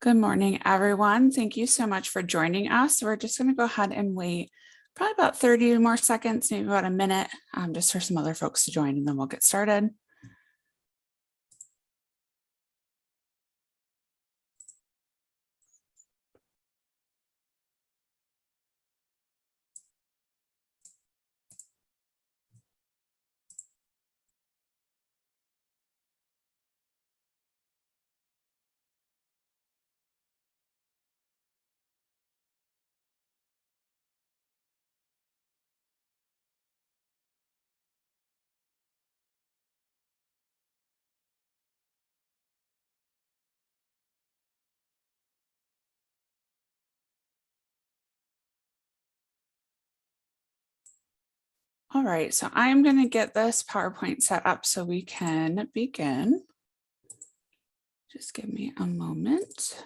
Good morning, everyone. Thank you so much for joining us. We're just going to go ahead and wait probably about 30 more seconds, maybe about a minute, just for some other folks to join, and then we'll get started. All right, so I'm going to get this PowerPoint set up so we can begin. Just give me a moment.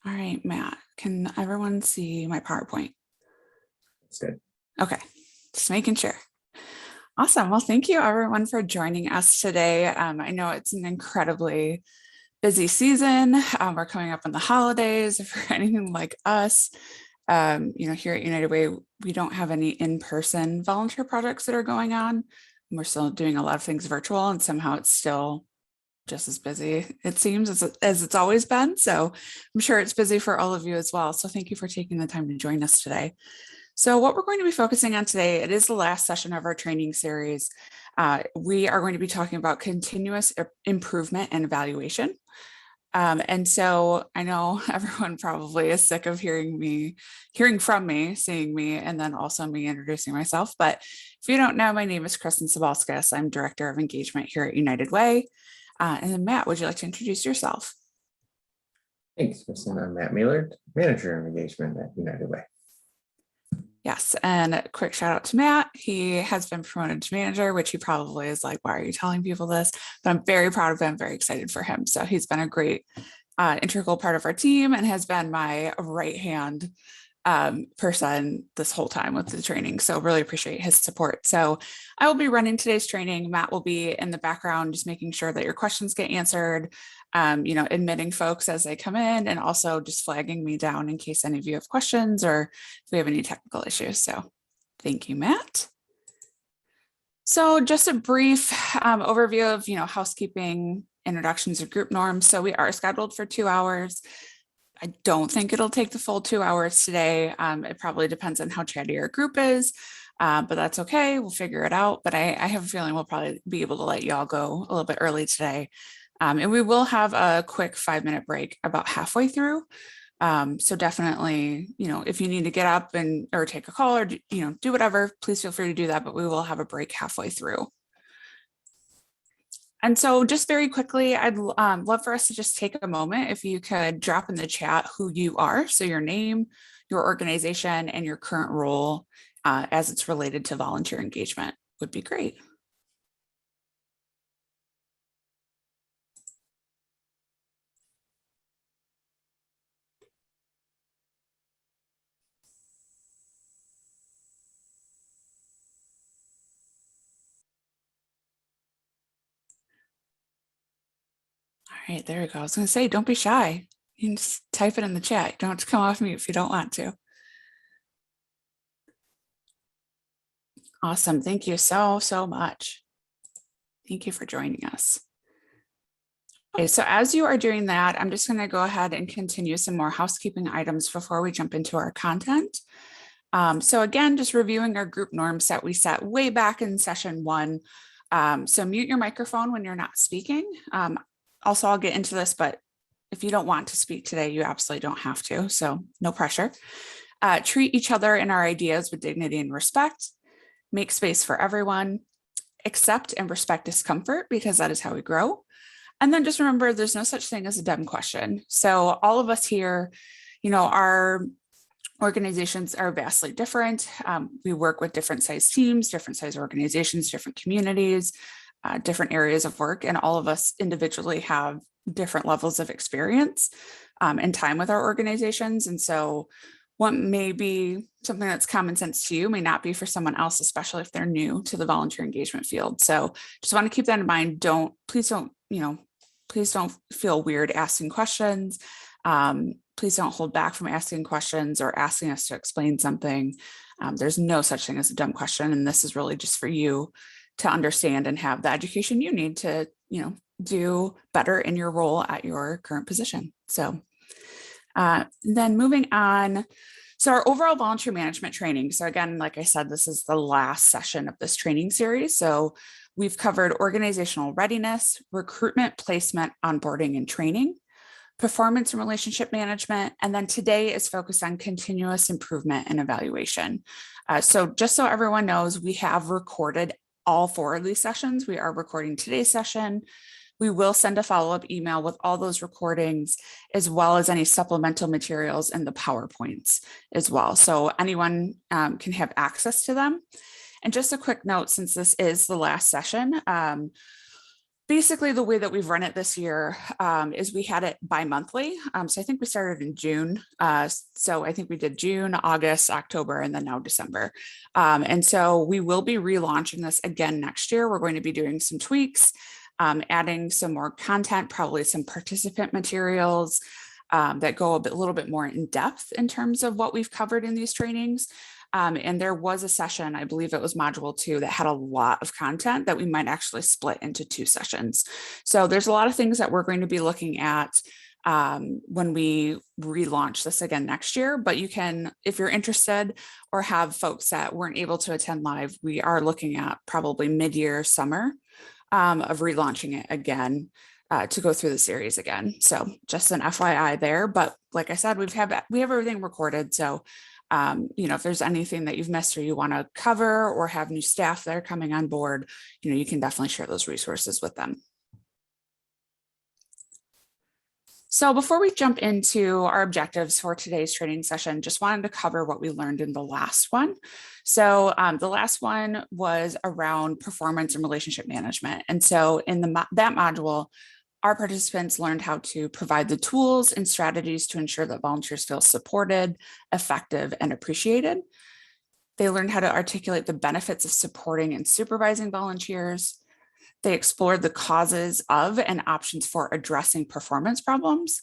All right, Matt, can everyone see my PowerPoint? That's good. Okay, just making sure. Awesome. Well, thank you everyone for joining us today. I know it's an incredibly busy season. We're coming up on the holidays. If you're anything like us, here at United Way, we don't have any in-person volunteer projects that are going on. We're still doing a lot of things virtual, and somehow it's still just as busy, it seems, as it's always been. So I'm sure it's busy for all of you as well. So thank you for taking the time to join us today. So what we're going to be focusing on today, it is the last session of our training series. We are going to be talking about continuous improvement and evaluation. And so I know everyone probably is sick of hearing from me, seeing me, and then also me introducing myself. But if you don't know, my name is Kristen Sabalskas. I'm Director of Engagement here at United Way. And then Matt, would you like to introduce yourself? Thanks, Kristen. I'm Matt Maylard, Manager of Engagement at United Way. Yes, and a quick shout out to Matt. He has been promoted to manager, which he probably is like, why are you telling people this? But I'm very proud of him, very excited for him. So he's been a great integral part of our team and has been my right hand person this whole time with the training. So really appreciate his support. So I will be running today's training. Matt will be in the background, just making sure that your questions get answered, admitting folks as they come in, and also just flagging me down in case any of you have questions or if we have any technical issues. So thank you, Matt. So just a brief overview of, housekeeping, introductions of group norms. So we are scheduled for 2 hours. I don't think it'll take the full 2 hours today. It probably depends on how chatty your group is, but that's okay. We'll figure it out. But I have a feeling we'll probably be able to let y'all go a little bit early today. And we will have a quick 5-minute break about halfway through. So definitely, if you need to get up or take a call or, do whatever, please feel free to do that. But we will have a break halfway through. And so just very quickly, I'd love for us to just take a moment, if you could drop in the chat who you are. So your name, your organization, and your current role as it's related to volunteer engagement would be great. All right, there we go. I was going to say, don't be shy. You can just type it in the chat. You don't have to come off mute if you don't want to. Awesome. Thank you so much. Thank you for joining us. Okay, so as you are doing that, I'm just going to go ahead and continue some more housekeeping items before we jump into our content. So again, just reviewing our group norms that we set way back in session 1. So mute your microphone when you're not speaking. Also, I'll get into this, but if you don't want to speak today, you absolutely don't have to. So no pressure. Treat each other and our ideas with dignity and respect. Make space for everyone. Accept and respect discomfort, because that is how we grow. And then just remember, there's no such thing as a dumb question. So all of us here, our organizations are vastly different. We work with different size teams, different size organizations, different communities, different areas of work, and all of us individually have different levels of experience and time with our organizations. And so what may be something that's common sense to you may not be for someone else, especially if they're new to the volunteer engagement field. So just want to keep that in mind. Please don't feel weird asking questions. Please don't hold back from asking questions or asking us to explain something. There's no such thing as a dumb question. And this is really just for you to understand and have the education you need to, do better in your role at your current position. So then moving on. So our overall volunteer management training. So again, like I said, this is the last session of this training series. So we've covered organizational readiness, recruitment, placement, onboarding, and training, performance and relationship management. And then today is focused on continuous improvement and evaluation. So just so everyone knows, we have recorded all 4 of these sessions. We are recording today's session. We will send a follow-up email with all those recordings, as well as any supplemental materials and the PowerPoints as well. So anyone can have access to them. And just a quick note, since this is the last session, basically the way that we've run it this year is we had it bi-monthly. So I think we started in June. So I think we did June, August, October, and then now December. And so we will be relaunching this again next year. We're going to be doing some tweaks, adding some more content, probably some participant materials that go a little bit more in depth in terms of what we've covered in these trainings. And there was a session, I believe it was module 2, that had a lot of content that we might actually split into 2 sessions. So there's a lot of things that we're going to be looking at when we relaunch this again next year. But you can, if you're interested or have folks that weren't able to attend live, we are looking at probably mid-year, summer of relaunching it again to go through the series again. So just an FYI there. But like I said, we have everything recorded. So if there's anything that you've missed or you want to cover or have new staff that are coming on board, you can definitely share those resources with them. So before we jump into our objectives for today's training session, just wanted to cover what we learned in the last one. So the last one was around performance and relationship management. And so in that module, our participants learned how to provide the tools and strategies to ensure that volunteers feel supported, effective, and appreciated. They learned how to articulate the benefits of supporting and supervising volunteers. They explored the causes of and options for addressing performance problems.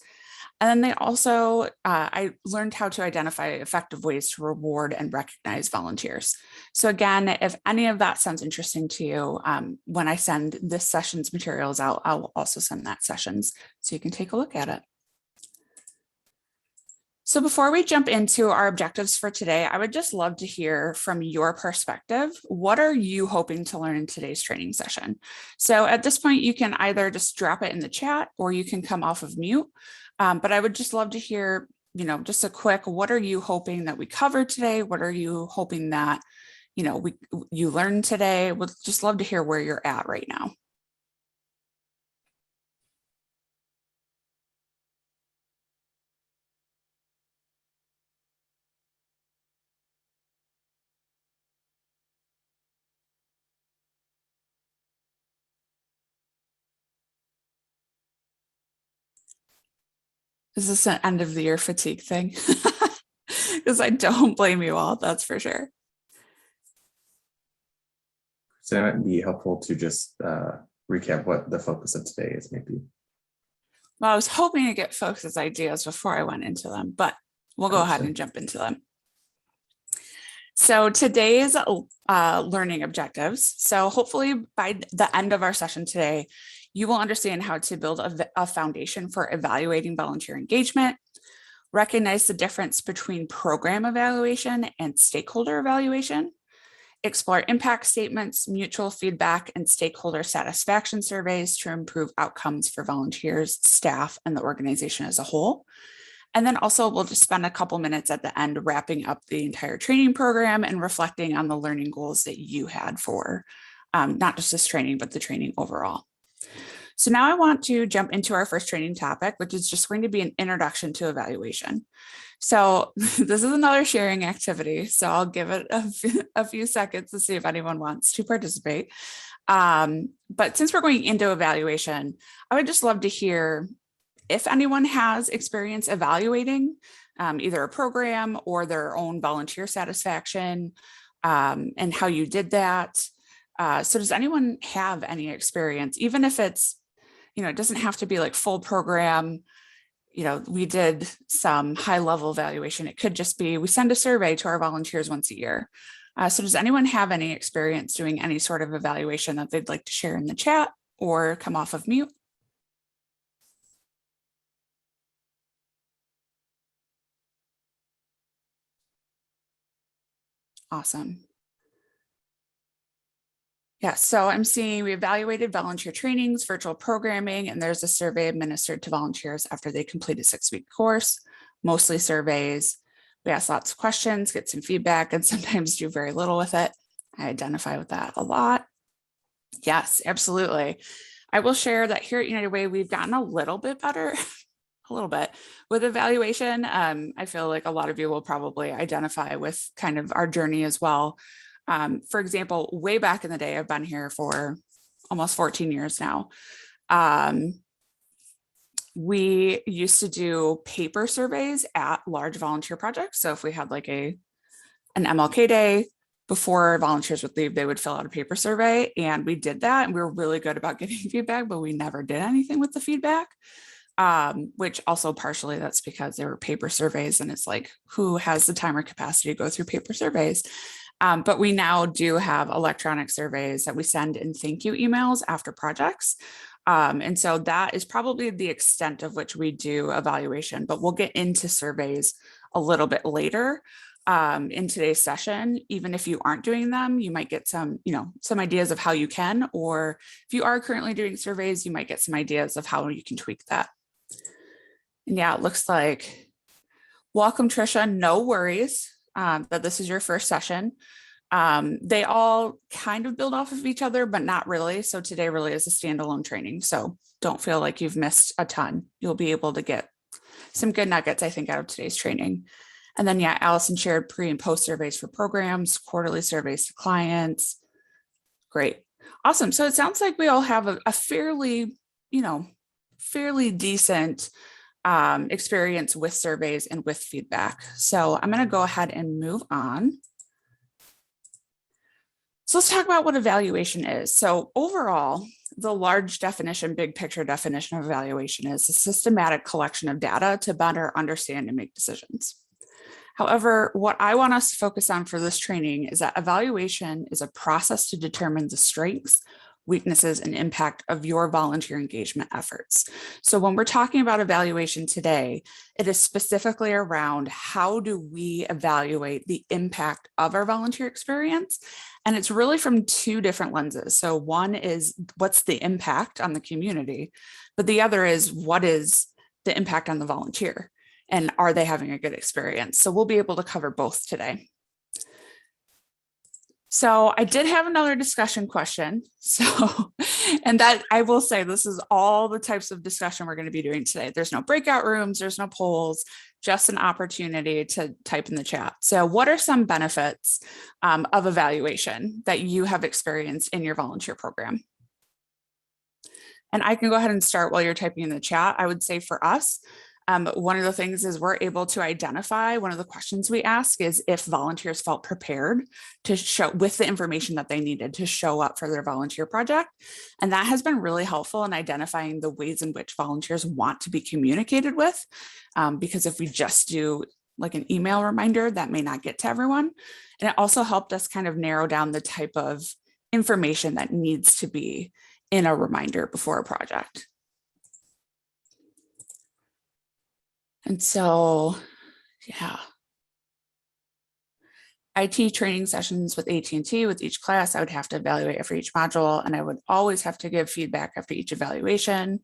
And then they also, I learned how to identify effective ways to reward and recognize volunteers. So again, if any of that sounds interesting to you, when I send this session's materials out, I'll also send that sessions so you can take a look at it. So before we jump into our objectives for today, I would just love to hear from your perspective. What are you hoping to learn in today's training session? So at this point, you can either just drop it in the chat or you can come off of mute. But I would just love to hear, just a quick, what are you hoping that we covered today? What are you hoping that, you learned today? Would just love to hear where you're at right now. Is this an end of the year fatigue thing? Because I don't blame you all, that's for sure. So it might be helpful to just recap what the focus of today is, maybe. Well, I was hoping to get folks' ideas before I went into them, but we'll go ahead and jump into them. So today's learning objectives. So hopefully by the end of our session today, you will understand how to build a foundation for evaluating volunteer engagement, recognize the difference between program evaluation and stakeholder evaluation, explore impact statements, mutual feedback, and stakeholder satisfaction surveys to improve outcomes for volunteers, staff, and the organization as a whole. And then also we'll just spend a couple minutes at the end wrapping up the entire training program and reflecting on the learning goals that you had for not just this training, but the training overall. So now I want to jump into our first training topic, which is just going to be an introduction to evaluation. So this is another sharing activity. So I'll give it a few seconds to see if anyone wants to participate. But since we're going into evaluation, I would just love to hear if anyone has experience evaluating either a program or their own volunteer satisfaction, and how you did that. So does anyone have any experience, even if it's, it doesn't have to be like full program. We did some high level evaluation. It could just be, we send a survey to our volunteers once a year. So does anyone have any experience doing any sort of evaluation that they'd like to share in the chat or come off of mute? Awesome. Yeah, so I'm seeing we evaluated volunteer trainings, virtual programming, and there's a survey administered to volunteers after they complete a 6-week course, mostly surveys. We ask lots of questions, get some feedback, and sometimes do very little with it. I identify with that a lot. Yes, absolutely. I will share that here at United Way, we've gotten a little bit better, a little bit with evaluation. I feel like a lot of you will probably identify with kind of our journey as well. For example, way back in the day, I've been here for almost 14 years now. We used to do paper surveys at large volunteer projects. So if we had like an MLK day, before volunteers would leave, they would fill out a paper survey, and we did that. And we were really good about getting feedback, but we never did anything with the feedback. Which also partially that's because they were paper surveys, and it's like, who has the time or capacity to go through paper surveys? But we now do have electronic surveys that we send in thank you emails after projects. And so that is probably the extent of which we do evaluation, but we'll get into surveys a little bit later in today's session. Even if you aren't doing them, you might get some ideas of how you can, or if you are currently doing surveys, you might get some ideas of how you can tweak that. And yeah, it looks like, welcome, Trisha. No worries that this is your first session. They all kind of build off of each other, but not really. So today really is a standalone training. So don't feel like you've missed a ton. You'll be able to get some good nuggets, I think, out of today's training. And then, yeah, Allison shared pre and post surveys for programs, quarterly surveys to clients. Great. Awesome. So it sounds like we all have a fairly decent experience with surveys and with feedback. So I'm going to go ahead and move on. So let's talk about what evaluation is. So overall, the large definition, big picture definition of evaluation is a systematic collection of data to better understand and make decisions. However, what I want us to focus on for this training is that evaluation is a process to determine the strengths, weaknesses, and impact of your volunteer engagement efforts. So when we're talking about evaluation today, it is specifically around how do we evaluate the impact of our volunteer experience? And it's really from two different lenses. So one is what's the impact on the community, but the other is what is the impact on the volunteer? And are they having a good experience? So we'll be able to cover both today. So I did have another discussion question. So, and that I will say, this is all the types of discussion we're going to be doing today. There's no breakout rooms, there's no polls, just an opportunity to type in the chat. So what are some benefits of evaluation that you have experienced in your volunteer program? And I can go ahead and start while you're typing in the chat. I would say for us, one of the things is we're able to identify, one of the questions we ask is if volunteers felt prepared to show with the information that they needed to show up for their volunteer project. And that has been really helpful in identifying the ways in which volunteers want to be communicated with. Because if we just do like an email reminder, that may not get to everyone. And it also helped us kind of narrow down the type of information that needs to be in a reminder before a project. And so, yeah. IT training sessions with AT&T with each class, I would have to evaluate for each module, and I would always have to give feedback after each evaluation.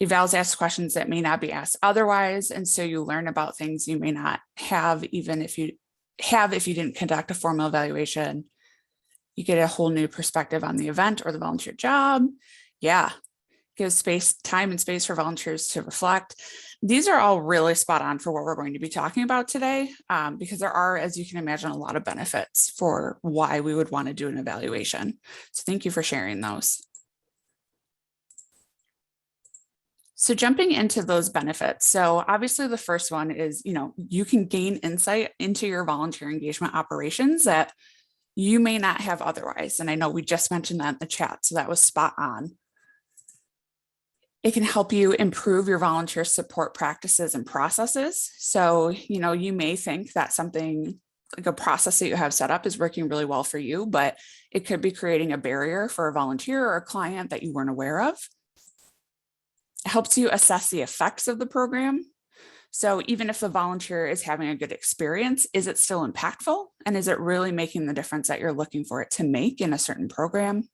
Evals ask questions that may not be asked otherwise, and so you learn about things you may not have, even if you didn't conduct a formal evaluation. You get a whole new perspective on the event or the volunteer job. Yeah, gives time and space for volunteers to reflect. These are all really spot on for what we're going to be talking about today, because there are, as you can imagine, a lot of benefits for why we would want to do an evaluation. So thank you for sharing those. So jumping into those benefits. So obviously the first one is, you can gain insight into your volunteer engagement operations that you may not have otherwise. And I know we just mentioned that in the chat, so that was spot on. It can help you improve your volunteer support practices and processes. So, you may think that something like a process that you have set up is working really well for you, but it could be creating a barrier for a volunteer or a client that you weren't aware of. It helps you assess the effects of the program. So even if the volunteer is having a good experience, is it still impactful? And is it really making the difference that you're looking for it to make in a certain program?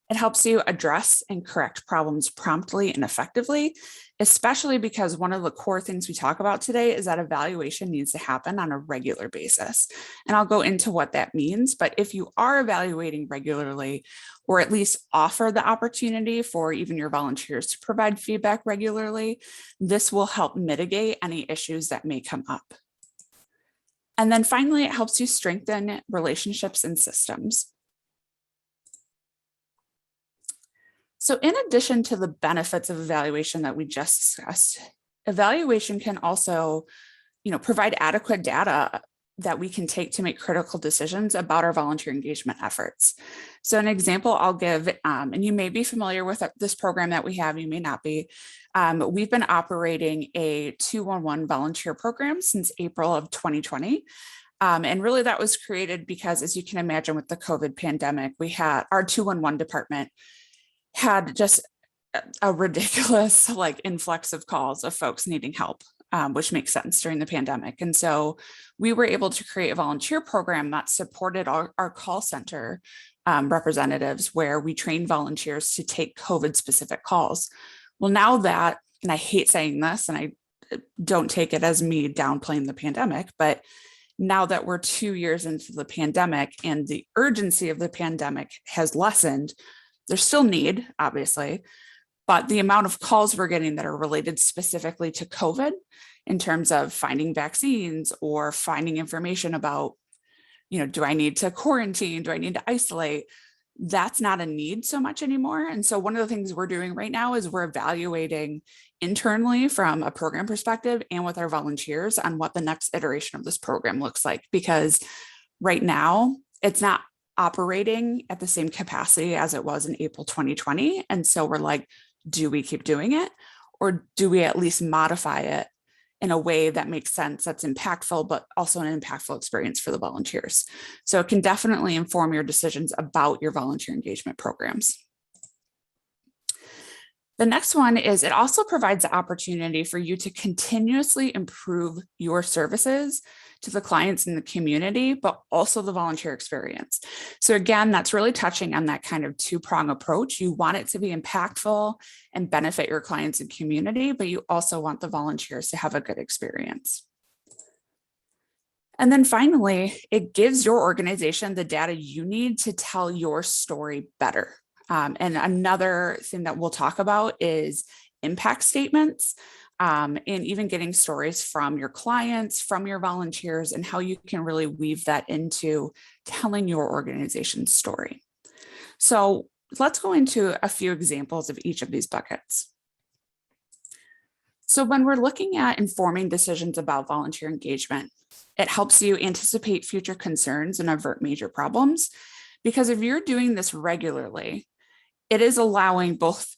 It helps you address and correct problems promptly and effectively, especially because one of the core things we talk about today is that evaluation needs to happen on a regular basis. And I'll go into what that means, but if you are evaluating regularly, or at least offer the opportunity for even your volunteers to provide feedback regularly, this will help mitigate any issues that may come up. And then finally, it helps you strengthen relationships and systems. So in addition to the benefits of evaluation that we just discussed, evaluation can also, provide adequate data that we can take to make critical decisions about our volunteer engagement efforts. So an example I'll give, and you may be familiar with this program that we have, you may not be. We've been operating a 211 volunteer program since April of 2020. And really that was created because, as you can imagine, with the COVID pandemic, we had our 211 department had just a ridiculous influx of calls of folks needing help, which makes sense during the pandemic. And so we were able to create a volunteer program that supported our call center representatives, where we trained volunteers to take COVID specific calls. Well, now that, and I hate saying this, and I don't take it as me downplaying the pandemic, but now that we're 2 years into the pandemic and the urgency of the pandemic has lessened, there's still need, obviously, but the amount of calls we're getting that are related specifically to COVID in terms of finding vaccines or finding information about, do I need to quarantine? Do I need to isolate? That's not a need so much anymore. And so one of the things we're doing right now is we're evaluating internally from a program perspective and with our volunteers on what the next iteration of this program looks like, because right now it's not operating at the same capacity as it was in April 2020. And so we're like, do we keep doing it, or do we at least modify it in a way that makes sense, that's impactful, but also an impactful experience for the volunteers? So it can definitely inform your decisions about your volunteer engagement programs. The next one is it also provides the opportunity for you to continuously improve your services to the clients in the community, but also the volunteer experience. So again, that's really touching on that kind of two-prong approach. You want it to be impactful and benefit your clients and community, but you also want the volunteers to have a good experience. And then finally, it gives your organization the data you need to tell your story better. And another thing that we'll talk about is impact statements, and even getting stories from your clients, from your volunteers, and how you can really weave that into telling your organization's story. So let's go into a few examples of each of these buckets. So when we're looking at informing decisions about volunteer engagement, it helps you anticipate future concerns and avert major problems. Because if you're doing this regularly, it is allowing both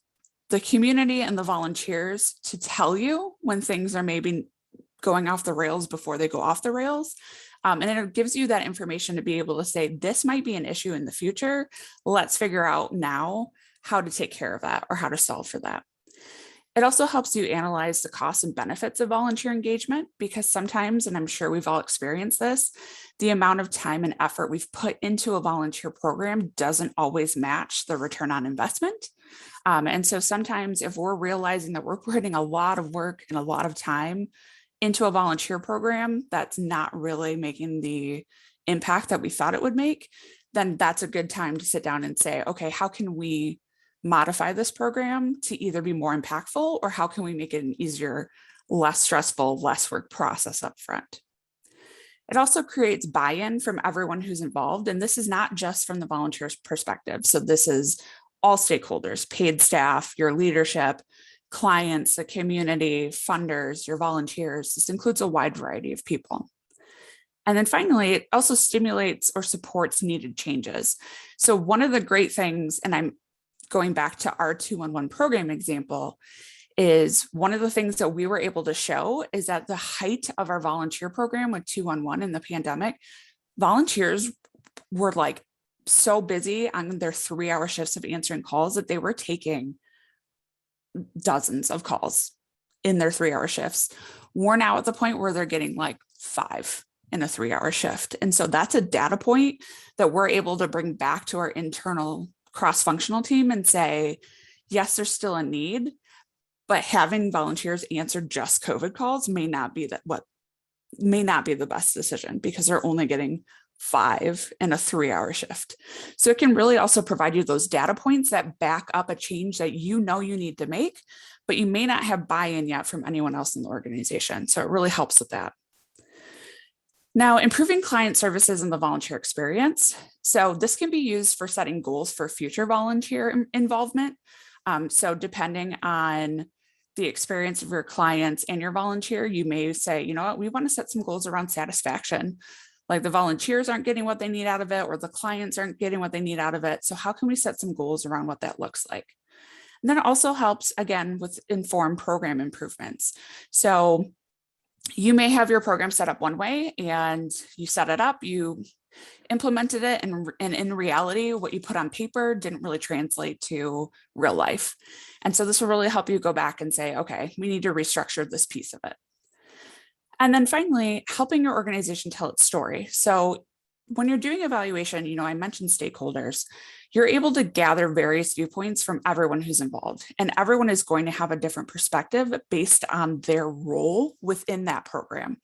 the community and the volunteers to tell you when things are maybe going off the rails before they go off the rails. And it gives you that information to be able to say, this might be an issue in the future. Let's figure out now how to take care of that or how to solve for that. It also helps you analyze the costs and benefits of volunteer engagement, because sometimes, and I'm sure we've all experienced this, the amount of time and effort we've put into a volunteer program doesn't always match the return on investment. And so sometimes if we're realizing that we're putting a lot of work and a lot of time into a volunteer program that's not really making the impact that we thought it would make, then that's a good time to sit down and say, okay, how can we modify this program to either be more impactful, or how can we make it an easier, less stressful, less work process up front? It also creates buy-in from everyone who's involved. And this is not just from the volunteers' perspective. So this is all stakeholders, paid staff, your leadership, clients, the community, funders, your volunteers. This includes a wide variety of people. And then finally, it also stimulates or supports needed changes. So one of the great things, and I'm going back to our 211 program example, is one of the things that we were able to show is at the height of our volunteer program with 211 in the pandemic, volunteers were like so busy on their 3-hour shifts of answering calls that they were taking dozens of calls in their 3-hour shifts. We're now at the point where they're getting like 5 in a 3-hour shift. And so that's a data point that we're able to bring back to our internal cross-functional team and say, yes, there's still a need, but having volunteers answer just COVID calls may not be the best decision because they're only getting 5 in a 3-hour shift. So it can really also provide you those data points that back up a change that you know you need to make, but you may not have buy-in yet from anyone else in the organization. So it really helps with that. Now, improving client services and the volunteer experience. So this can be used for setting goals for future volunteer involvement. So depending on the experience of your clients and your volunteer, you may say, you know what, we want to set some goals around satisfaction. Like the volunteers aren't getting what they need out of it, or the clients aren't getting what they need out of it. So how can we set some goals around what that looks like? And then it also helps, again, with informed program improvements. So you may have your program set up one way and you set it up, you implemented it, and in reality, what you put on paper didn't really translate to real life. And so this will really help you go back and say, okay, we need to restructure this piece of it. And then finally, helping your organization tell its story. So when you're doing evaluation, I mentioned stakeholders, you're able to gather various viewpoints from everyone who's involved, and everyone is going to have a different perspective based on their role within that program.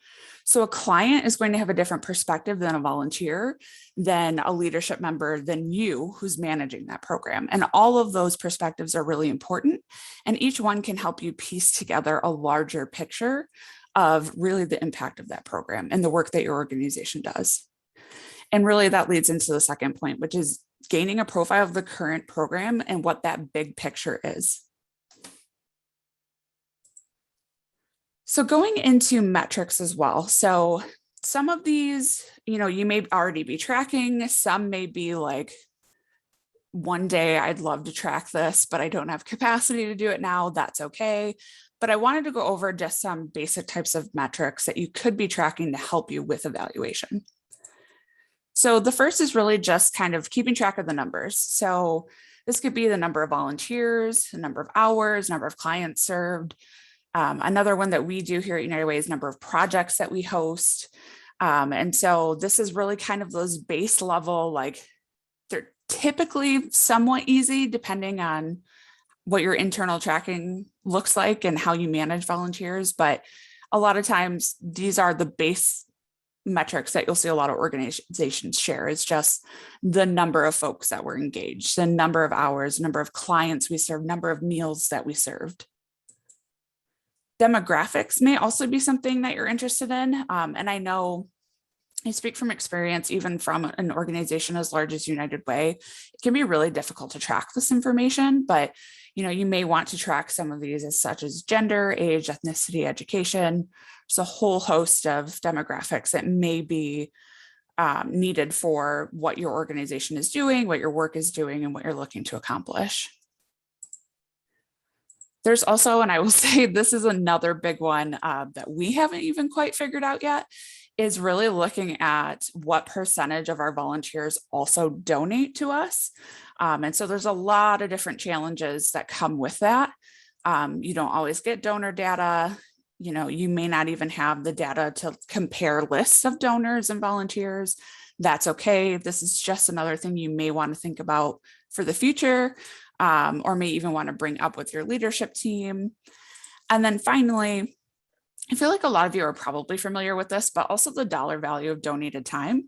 So a client is going to have a different perspective than a volunteer, than a leadership member, than you who's managing that program. And all of those perspectives are really important. And each one can help you piece together a larger picture of really the impact of that program and the work that your organization does. And really that leads into the second point, which is gaining a profile of the current program and what that big picture is. So going into metrics as well. So some of these, you may already be tracking. Some may be like, one day I'd love to track this, but I don't have capacity to do it now. That's okay. But I wanted to go over just some basic types of metrics that you could be tracking to help you with evaluation. So the first is really just kind of keeping track of the numbers. So this could be the number of volunteers, the number of hours, number of clients served. Another one that we do here at United Way is number of projects that we host. And so this is really kind of those base level, like they're typically somewhat easy depending on what your internal tracking looks like and how you manage volunteers. But a lot of times these are the base metrics that you'll see a lot of organizations share. Is just the number of folks that were engaged, the number of hours, number of clients we served, number of meals that we served. Demographics may also be something that you're interested in. And I know I speak from experience, even from an organization as large as United Way, it can be really difficult to track this information, but you may want to track some of these as such as gender, age, ethnicity, education. There's a whole host of demographics that may be needed for what your organization is doing, what your work is doing, and what you're looking to accomplish. There's also, and I will say this is another big one that we haven't even quite figured out yet, is really looking at what percentage of our volunteers also donate to us. And so there's a lot of different challenges that come with that. You don't always get donor data. You may not even have the data to compare lists of donors and volunteers. That's okay. This is just another thing you may want to think about for the future, or may even want to bring up with your leadership team. And then finally, I feel like a lot of you are probably familiar with this, but also the dollar value of donated time.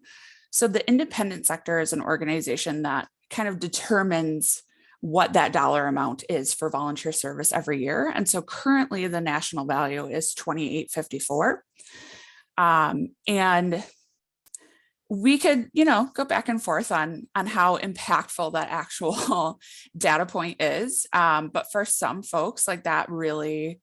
So the independent sector is an organization that kind of determines what that dollar amount is for volunteer service every year. And so currently the national value is $28.54. And we could, go back and forth on how impactful that actual data point is. But for some folks, like that really,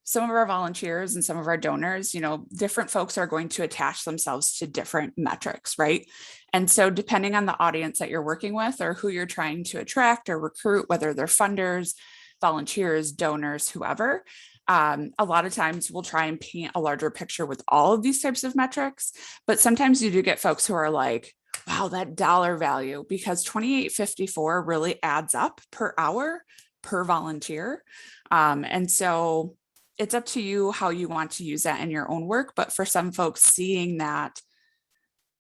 some of our volunteers and some of our donors, different folks are going to attach themselves to different metrics, right? And so depending on the audience that you're working with or who you're trying to attract or recruit, whether they're funders, volunteers, donors, whoever, a lot of times we'll try and paint a larger picture with all of these types of metrics, but sometimes you do get folks who are like, wow, that dollar value, because 28.54 really adds up per hour per volunteer. And so it's up to you how you want to use that in your own work. But for some folks, seeing that,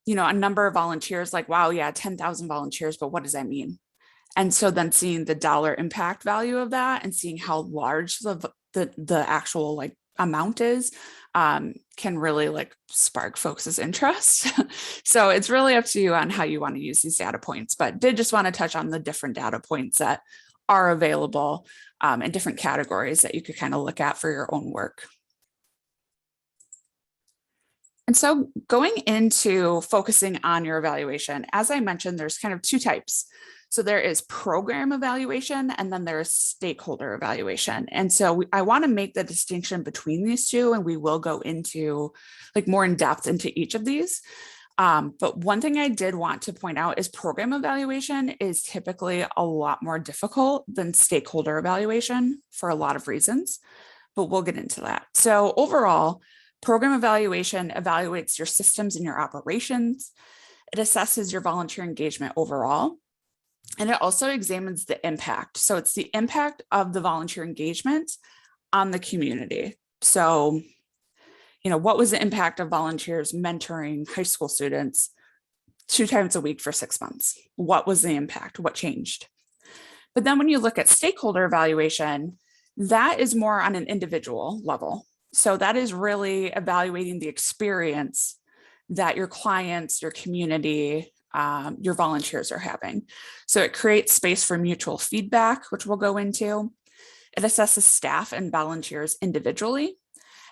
a number of volunteers, like, wow, yeah, 10,000 volunteers, but what does that mean? And so then seeing the dollar impact value of that and seeing how large the actual like amount is can really like spark folks' interest. So it's really up to you on how you want to use these data points, but did just want to touch on the different data points that are available and different categories that you could kind of look at for your own work. And so going into focusing on your evaluation, as I mentioned, there's kind of two types. So there is program evaluation and then there's stakeholder evaluation. And so I want to make the distinction between these two, and we will go into like more in depth into each of these. But one thing I did want to point out is program evaluation is typically a lot more difficult than stakeholder evaluation for a lot of reasons, but we'll get into that. So overall, program evaluation evaluates your systems and your operations. It assesses your volunteer engagement overall. And it also examines the impact. So it's the impact of the volunteer engagement on the community. So, what was the impact of volunteers mentoring high school students 2 times a week for 6 months? What was the impact? What changed? But then when you look at stakeholder evaluation, that is more on an individual level. So that is really evaluating the experience that your clients, your community, your volunteers are having. So it creates space for mutual feedback, which we'll go into. It assesses staff and volunteers individually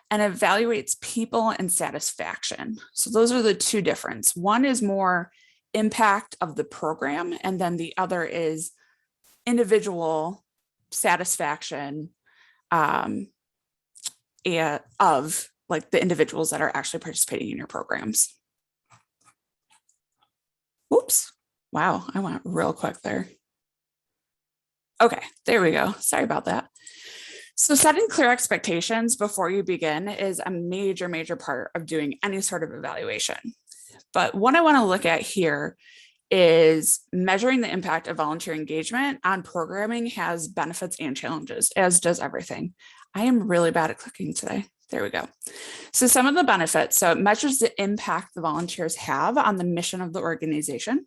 and evaluates people and satisfaction. So those are the two difference. One is more impact of the program, and then the other is individual satisfaction of like the individuals that are actually participating in your programs. Oops. Wow, I went real quick there. Okay, there we go. Sorry about that. So setting clear expectations before you begin is a major, major part of doing any sort of evaluation. But what I want to look at here is measuring the impact of volunteer engagement on programming has benefits and challenges, as does everything. I am really bad at clicking today. There we go. So some of the benefits. So it measures the impact the volunteers have on the mission of the organization.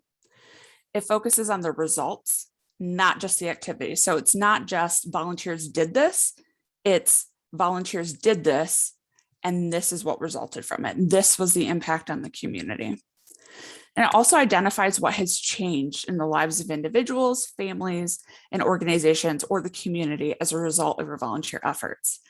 It focuses on the results, not just the activity. So it's not just volunteers did this, it's volunteers did this, and this is what resulted from it. This was the impact on the community. And it also identifies what has changed in the lives of individuals, families, and organizations or the community as a result of your volunteer efforts.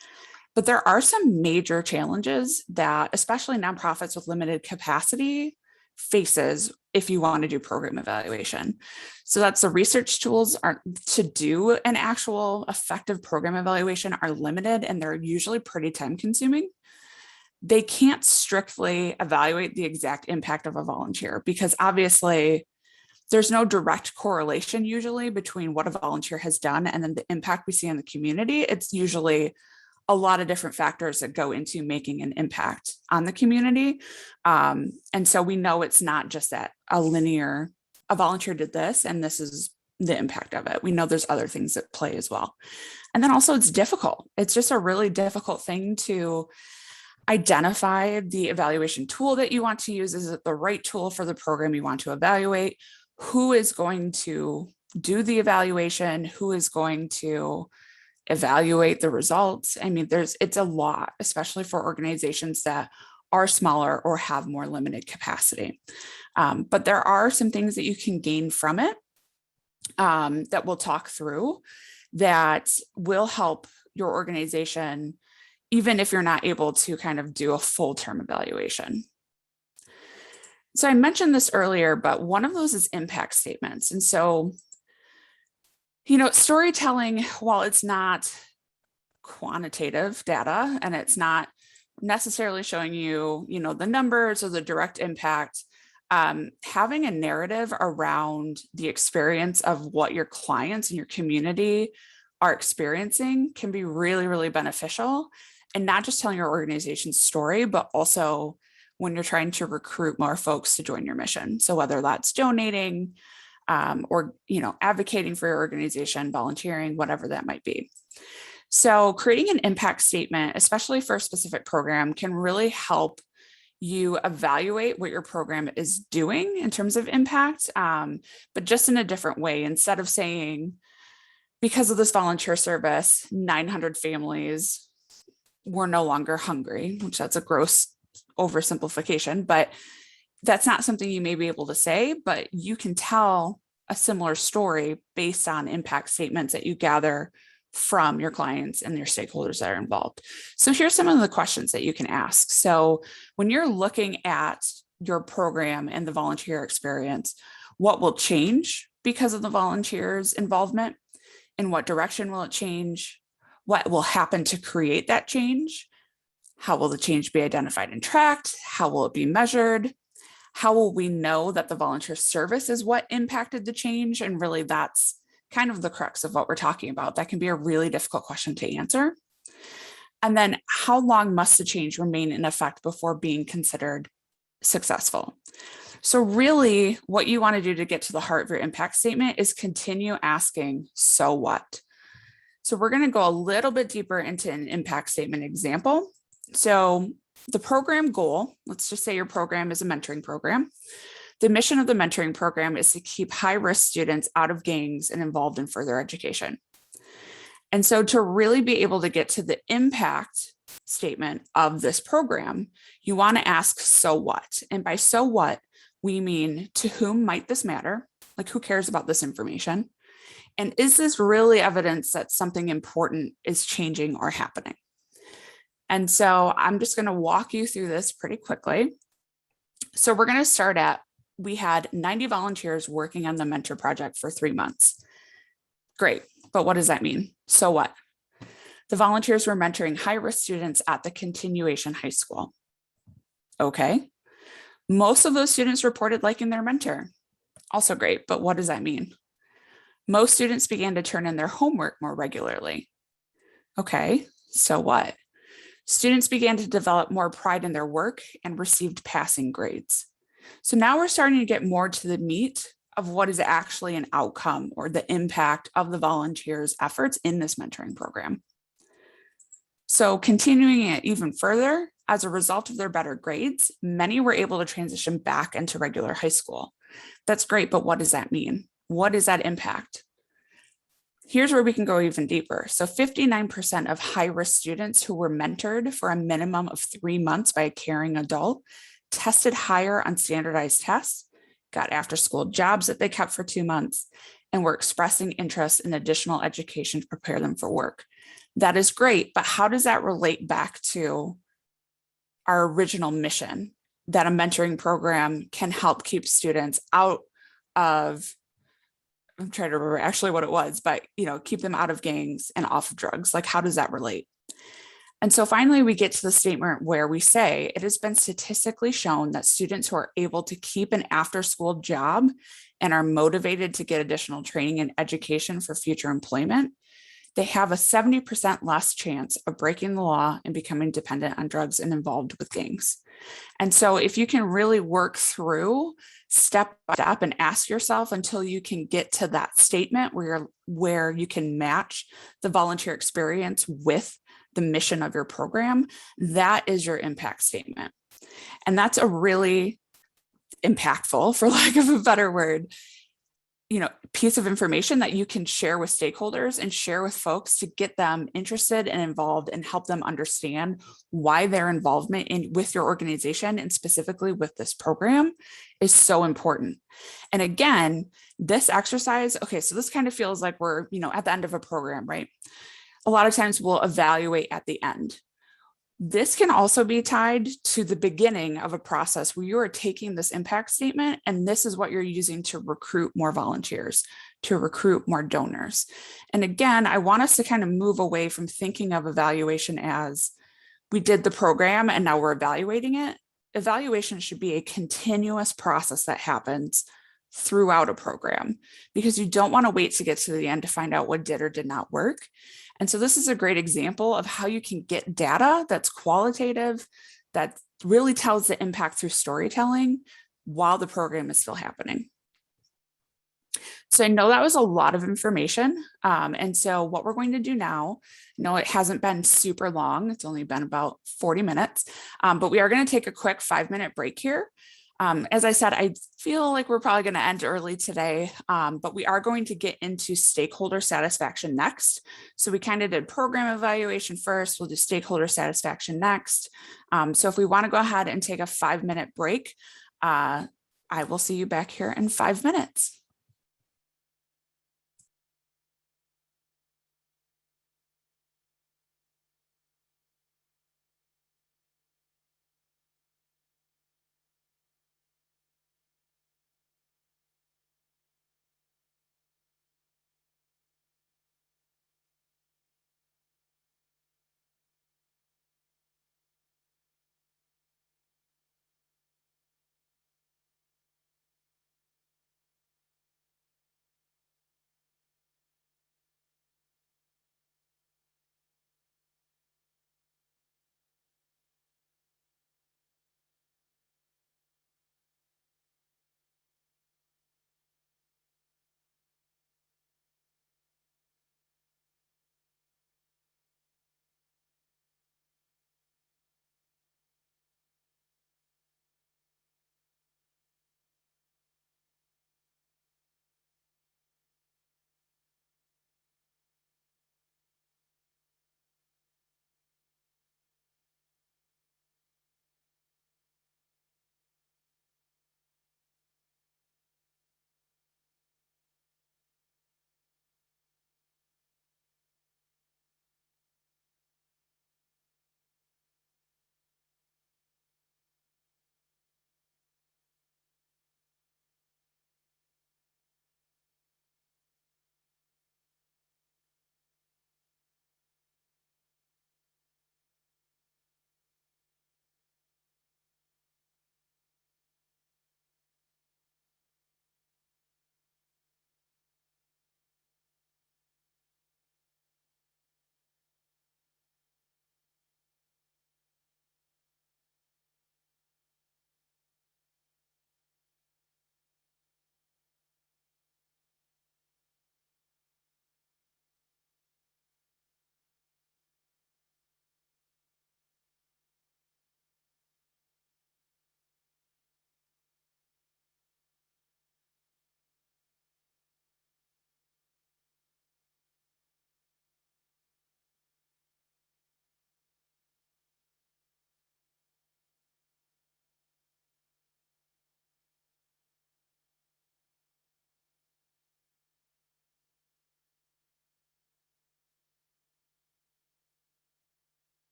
But there are some major challenges that especially nonprofits with limited capacity faces if you want to do program evaluation. So that's the research tools are to do an actual effective program evaluation are limited, and they're usually pretty time consuming. They can't strictly evaluate the exact impact of a volunteer because obviously there's no direct correlation usually between what a volunteer has done and then the impact we see in the community. It's usually a lot of different factors that go into making an impact on the community. And so we know it's not just that a volunteer did this and this is the impact of it. We know there's other things that play as well. And then also it's difficult. It's just a really difficult thing to identify the evaluation tool that you want to use. Is it the right tool for the program you want to evaluate? Who is going to do the evaluation? Who is going to evaluate the results? I mean, it's a lot, especially for organizations that are smaller or have more limited capacity. But there are some things that you can gain from it that we'll talk through that will help your organization, even if you're not able to kind of do a full term evaluation. So I mentioned this earlier, but one of those is impact statements. And so, storytelling, while it's not quantitative data and it's not necessarily showing you, the numbers or the direct impact, having a narrative around the experience of what your clients and your community are experiencing can be really, really beneficial. And not just telling your organization's story, but also when you're trying to recruit more folks to join your mission. So whether that's donating, or advocating for your organization, volunteering, whatever that might be. So creating an impact statement, especially for a specific program, can really help you evaluate what your program is doing in terms of impact, but just in a different way. Instead of saying, because of this volunteer service, 900 families were no longer hungry, which that's a gross oversimplification, but that's not something you may be able to say, but you can tell a similar story based on impact statements that you gather from your clients and your stakeholders that are involved. So here's some of the questions that you can ask. So when you're looking at your program and the volunteer experience, what will change because of the volunteers' involvement? In what direction will it change? What will happen to create that change? How will the change be identified and tracked? How will it be measured? How will we know that the volunteer service is what impacted the change? And really, that's kind of the crux of what we're talking about. That can be a really difficult question to answer. And then, how long must the change remain in effect before being considered successful? So really, what you want to do to get to the heart of your impact statement is continue asking, so what? So we're going to go a little bit deeper into an impact statement example. So the program goal, let's just say your program is a mentoring program. The mission of the mentoring program is to keep high-risk students out of gangs and involved in further education. And so to really be able to get to the impact statement of this program, you want to ask, so what? And by so what, we mean, to whom might this matter? Like, who cares about this information? And is this really evidence that something important is changing or happening? And so I'm just going to walk you through this pretty quickly. So we're going to start at, we had 90 volunteers working on the mentor project for 3 months. Great. But what does that mean? So what? The volunteers were mentoring high-risk students at the continuation high school. Okay. Most of those students reported liking their mentor. Also great. But what does that mean? Most students began to turn in their homework more regularly. Okay. So what? Students began to develop more pride in their work and received passing grades. So now we're starting to get more to the meat of what is actually an outcome or the impact of the volunteers' efforts in this mentoring program. So continuing it even further, as a result of their better grades, many were able to transition back into regular high school. That's great, but what does that mean? What is that impact? Here's where we can go even deeper. So 59% of high-risk students who were mentored for a minimum of 3 months by a caring adult tested higher on standardized tests, got after-school jobs that they kept for 2 months, and were expressing interest in additional education to prepare them for work. That is great, but how does that relate back to our original mission, that a mentoring program can help keep students out of, I'm trying to remember actually what it was, but keep them out of gangs and off of drugs? Like, how does that relate? And so finally, we get to the statement where we say it has been statistically shown that students who are able to keep an after-school job and are motivated to get additional training and education for future employment, they have a 70% less chance of breaking the law and becoming dependent on drugs and involved with gangs. And so if you can really work through step by step and ask yourself until you can get to that statement where you can match the volunteer experience with the mission of your program, that is your impact statement. And that's a really impactful, for lack of a better word, piece of information that you can share with stakeholders and share with folks to get them interested and involved and help them understand why their involvement with your organization and specifically with this program is so important. And again, this exercise, okay, so this kind of feels like we're, at the end of a program, right? A lot of times we'll evaluate at the end. This can also be tied to the beginning of a process where you are taking this impact statement and this is what you're using to recruit more volunteers, to recruit more donors. And again, I want us to kind of move away from thinking of evaluation as we did the program and now we're evaluating it. Evaluation should be a continuous process that happens throughout a program because you don't want to wait to get to the end to find out what did or did not work. And so this is a great example of how you can get data that's qualitative, that really tells the impact through storytelling while the program is still happening. So I know that was a lot of information. And so what we're going to do now, no, it hasn't been super long. It's only been about 40 minutes, but we are going to take a quick 5-minute break here. As I said, I feel like we're probably going to end early today, but we are going to get into stakeholder satisfaction next. So we kind of did program evaluation first. We'll do stakeholder satisfaction next. So if we want to go ahead and take a 5-minute break, I will see you back here in 5 minutes.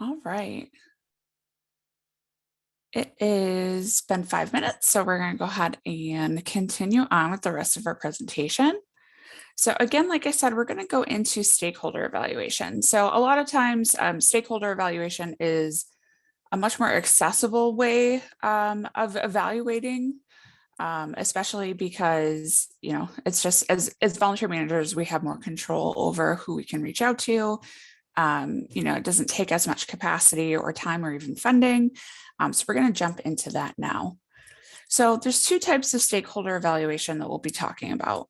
All right. It is been 5 minutes, so we're going to go ahead and continue on with the rest of our presentation. So again, like I said, we're going to go into stakeholder evaluation. So a lot of times stakeholder evaluation is a much more accessible way of evaluating, especially because, you know, it's just as volunteer managers, we have more control over who we can reach out to. You know, it doesn't take as much capacity or time or even funding. So we're going to jump into that now. So there's two types of stakeholder evaluation that we'll be talking about.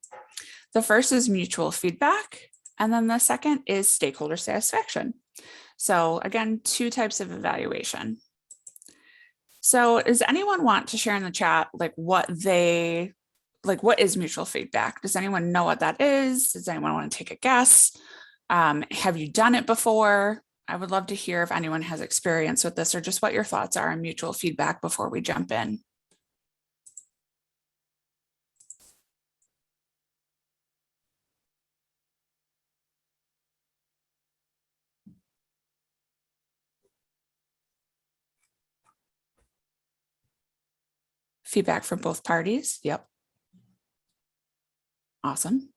The first is mutual feedback, and then the second is stakeholder satisfaction. So again, two types of evaluation. So does anyone want to share in the chat what is mutual feedback? Does anyone know what that is? Does anyone want to take a guess? Have you done it before? I would love to hear if anyone has experience with this or just what your thoughts are on mutual feedback before we jump in. Feedback from both parties. Yep. Awesome.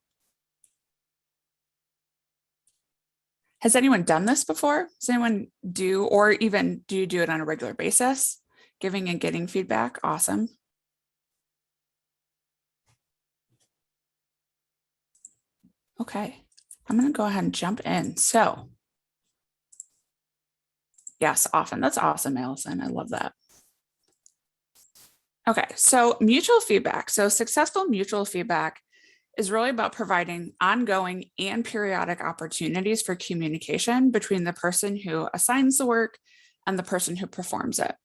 Has anyone done this before? Does anyone do, or even do you do it on a regular basis? Giving and getting feedback? Awesome. Okay, I'm going to go ahead and jump in. So yes, often. That's awesome, Allison. I love that. Okay, so mutual feedback. So successful mutual feedback is really about providing ongoing and periodic opportunities for communication between the person who assigns the work and the person who performs it.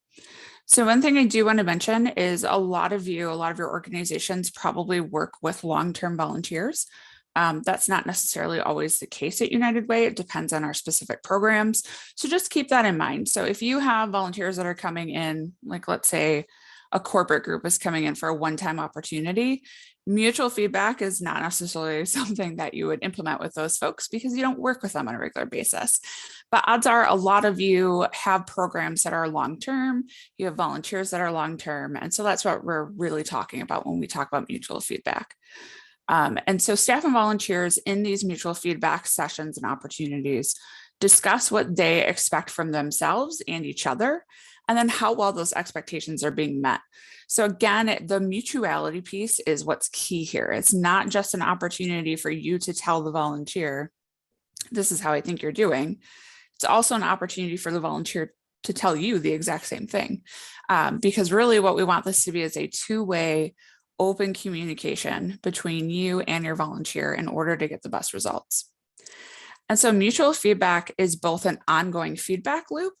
So one thing I do want to mention is a lot of your organizations probably work with long-term volunteers. That's not necessarily always the case at United Way. It depends on our specific programs. So just keep that in mind. So if you have volunteers that are coming in, like let's say a corporate group is coming in for a one-time opportunity, mutual feedback is not necessarily something that you would implement with those folks because you don't work with them on a regular basis. But odds are a lot of you have programs that are long-term, you have volunteers that are long-term. And so that's what we're really talking about when we talk about mutual feedback. And so staff and volunteers in these mutual feedback sessions and opportunities discuss what they expect from themselves and each other, and then how well those expectations are being met. So again, the mutuality piece is what's key here. It's not just an opportunity for you to tell the volunteer, this is how I think you're doing. It's also an opportunity for the volunteer to tell you the exact same thing. Because really what we want this to be is a two-way open communication between you and your volunteer in order to get the best results. And so mutual feedback is both an ongoing feedback loop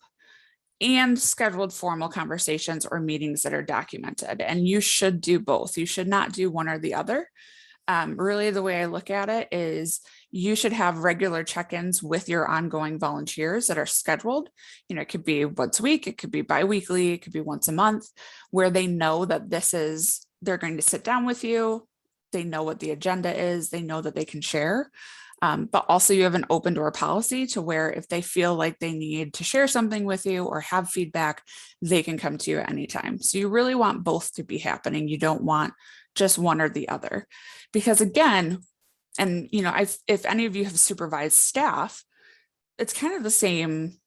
and scheduled formal conversations or meetings that are documented. And you should do both. You should not do one or the other. Really, the way I look at it is you should have regular check-ins with your ongoing volunteers that are scheduled. You know, it could be once a week, it could be bi-weekly, it could be once a month, where they know that they're going to sit down with you. They know what the agenda is. They know that they can share. But also you have an open door policy to where if they feel like they need to share something with you or have feedback, they can come to you at any time. So you really want both to be happening. You don't want just one or the other. Because again, and you know, if any of you have supervised staff, it's kind of the same,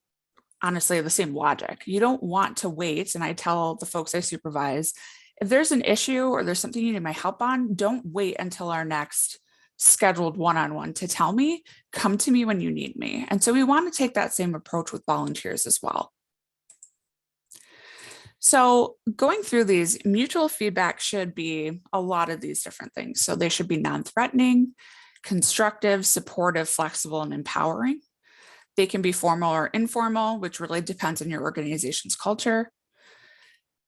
honestly, the same logic. You don't want to wait. And I tell the folks I supervise, if there's an issue or there's something you need my help on, don't wait until our next scheduled one-on-one to tell me. Come to me when you need me. And so we want to take that same approach with volunteers as well. So going through these, mutual feedback should be a lot of these different things. So they should be non-threatening, constructive, supportive, flexible, and empowering. They can be formal or informal, which really depends on your organization's culture.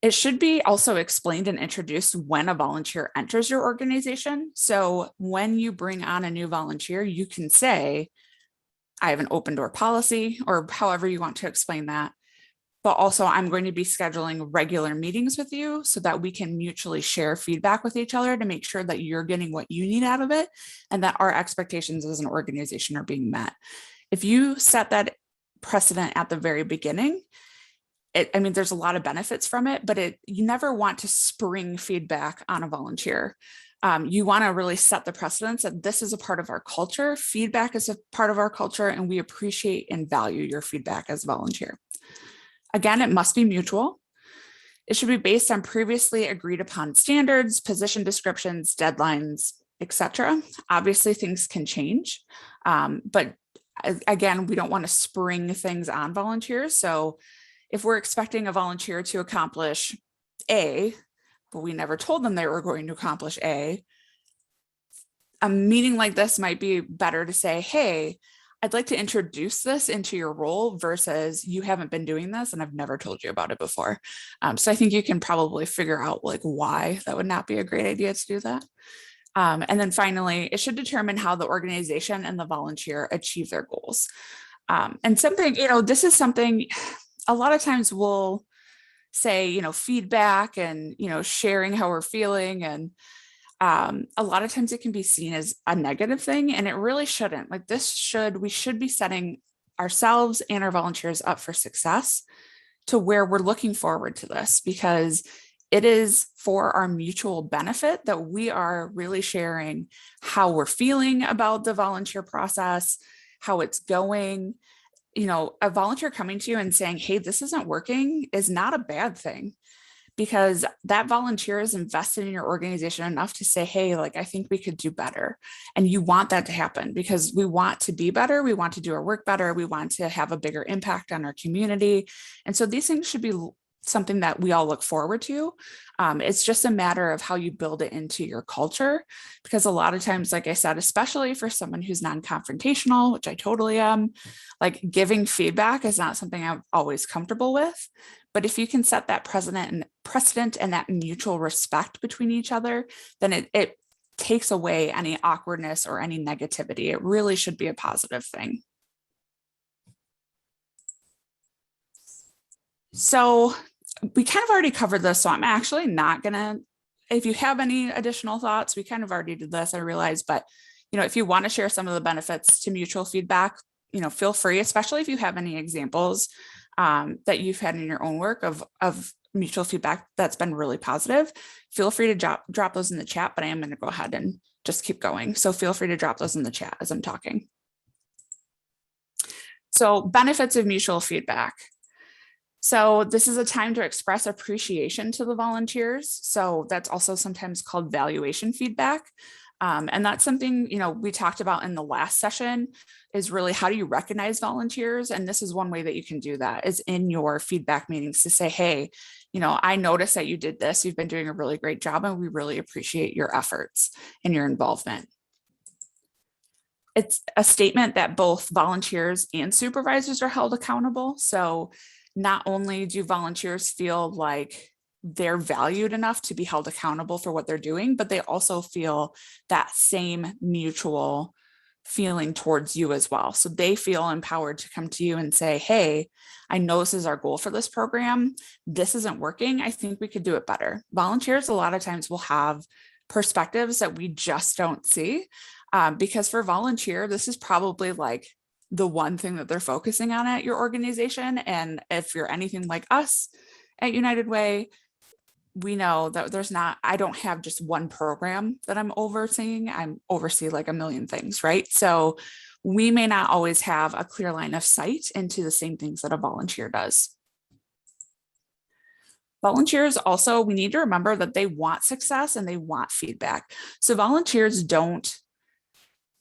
It should be also explained and introduced when a volunteer enters your organization. So when you bring on a new volunteer, you can say, I have an open door policy, or however you want to explain that. But also I'm going to be scheduling regular meetings with you so that we can mutually share feedback with each other to make sure that you're getting what you need out of it and that our expectations as an organization are being met. If you set that precedent at the very beginning, I mean, there's a lot of benefits from it, but you never want to spring feedback on a volunteer. You want to really set the precedence that this is a part of our culture. Feedback is a part of our culture, and we appreciate and value your feedback as a volunteer. Again, it must be mutual. It should be based on previously agreed upon standards, position descriptions, deadlines, etc. Obviously, things can change, but again, we don't want to spring things on volunteers. So if we're expecting a volunteer to accomplish A, but we never told them they were going to accomplish A meeting like this might be better to say, hey, I'd like to introduce this into your role versus you haven't been doing this and I've never told you about it before. So I think you can probably figure out like why that would not be a great idea to do that. And then finally, it should determine how the organization and the volunteer achieve their goals. And something, this is something a lot of times we'll say, feedback and, sharing how we're feeling. And a lot of times it can be seen as a negative thing, and it really shouldn't. Like we should be setting ourselves and our volunteers up for success to where we're looking forward to this, because it is for our mutual benefit that we are really sharing how we're feeling about the volunteer process, how it's going. A volunteer coming to you and saying, hey, this isn't working is not a bad thing, because that volunteer is invested in your organization enough to say, hey, like, I think we could do better. And you want that to happen because we want to be better. We want to do our work better. We want to have a bigger impact on our community. And so these things should be something that we all look forward to. It's just a matter of how you build it into your culture, because a lot of times, like I said, especially for someone who's non-confrontational, which I totally am, like giving feedback is not something I'm always comfortable with. But if you can set that precedent and that mutual respect between each other, then it takes away any awkwardness or any negativity. It really should be a positive thing. So we kind of already covered this, so I'm actually not gonna, if you have any additional thoughts, we kind of already did this, I realize, but if you want to share some of the benefits to mutual feedback, feel free, especially if you have any examples that you've had in your own work of mutual feedback that's been really positive. Feel free to drop those in the chat, but I am going to go ahead and just keep going. So feel free to drop those in the chat as I'm talking. So benefits of mutual feedback. So this is a time to express appreciation to the volunteers. So that's also sometimes called valuation feedback. And that's something, we talked about in the last session, is really how do you recognize volunteers? And this is one way that you can do that, is in your feedback meetings to say, hey, I noticed that you did this. You've been doing a really great job, and we really appreciate your efforts and your involvement. It's a statement that both volunteers and supervisors are held accountable. So not only do volunteers feel like they're valued enough to be held accountable for what they're doing, but they also feel that same mutual feeling towards you as well. So they feel empowered to come to you and say, hey, I know this is our goal for this program. This isn't working. I think we could do it better. Volunteers a lot of times will have perspectives that we just don't see, because for volunteer, this is probably like the one thing that they're focusing on at your organization. And if you're anything like us at United Way, we know that I don't have just one program that I'm overseeing. I oversee like a million things, right? So we may not always have a clear line of sight into the same things that a volunteer does. Volunteers also, we need to remember that they want success and they want feedback. So volunteers don't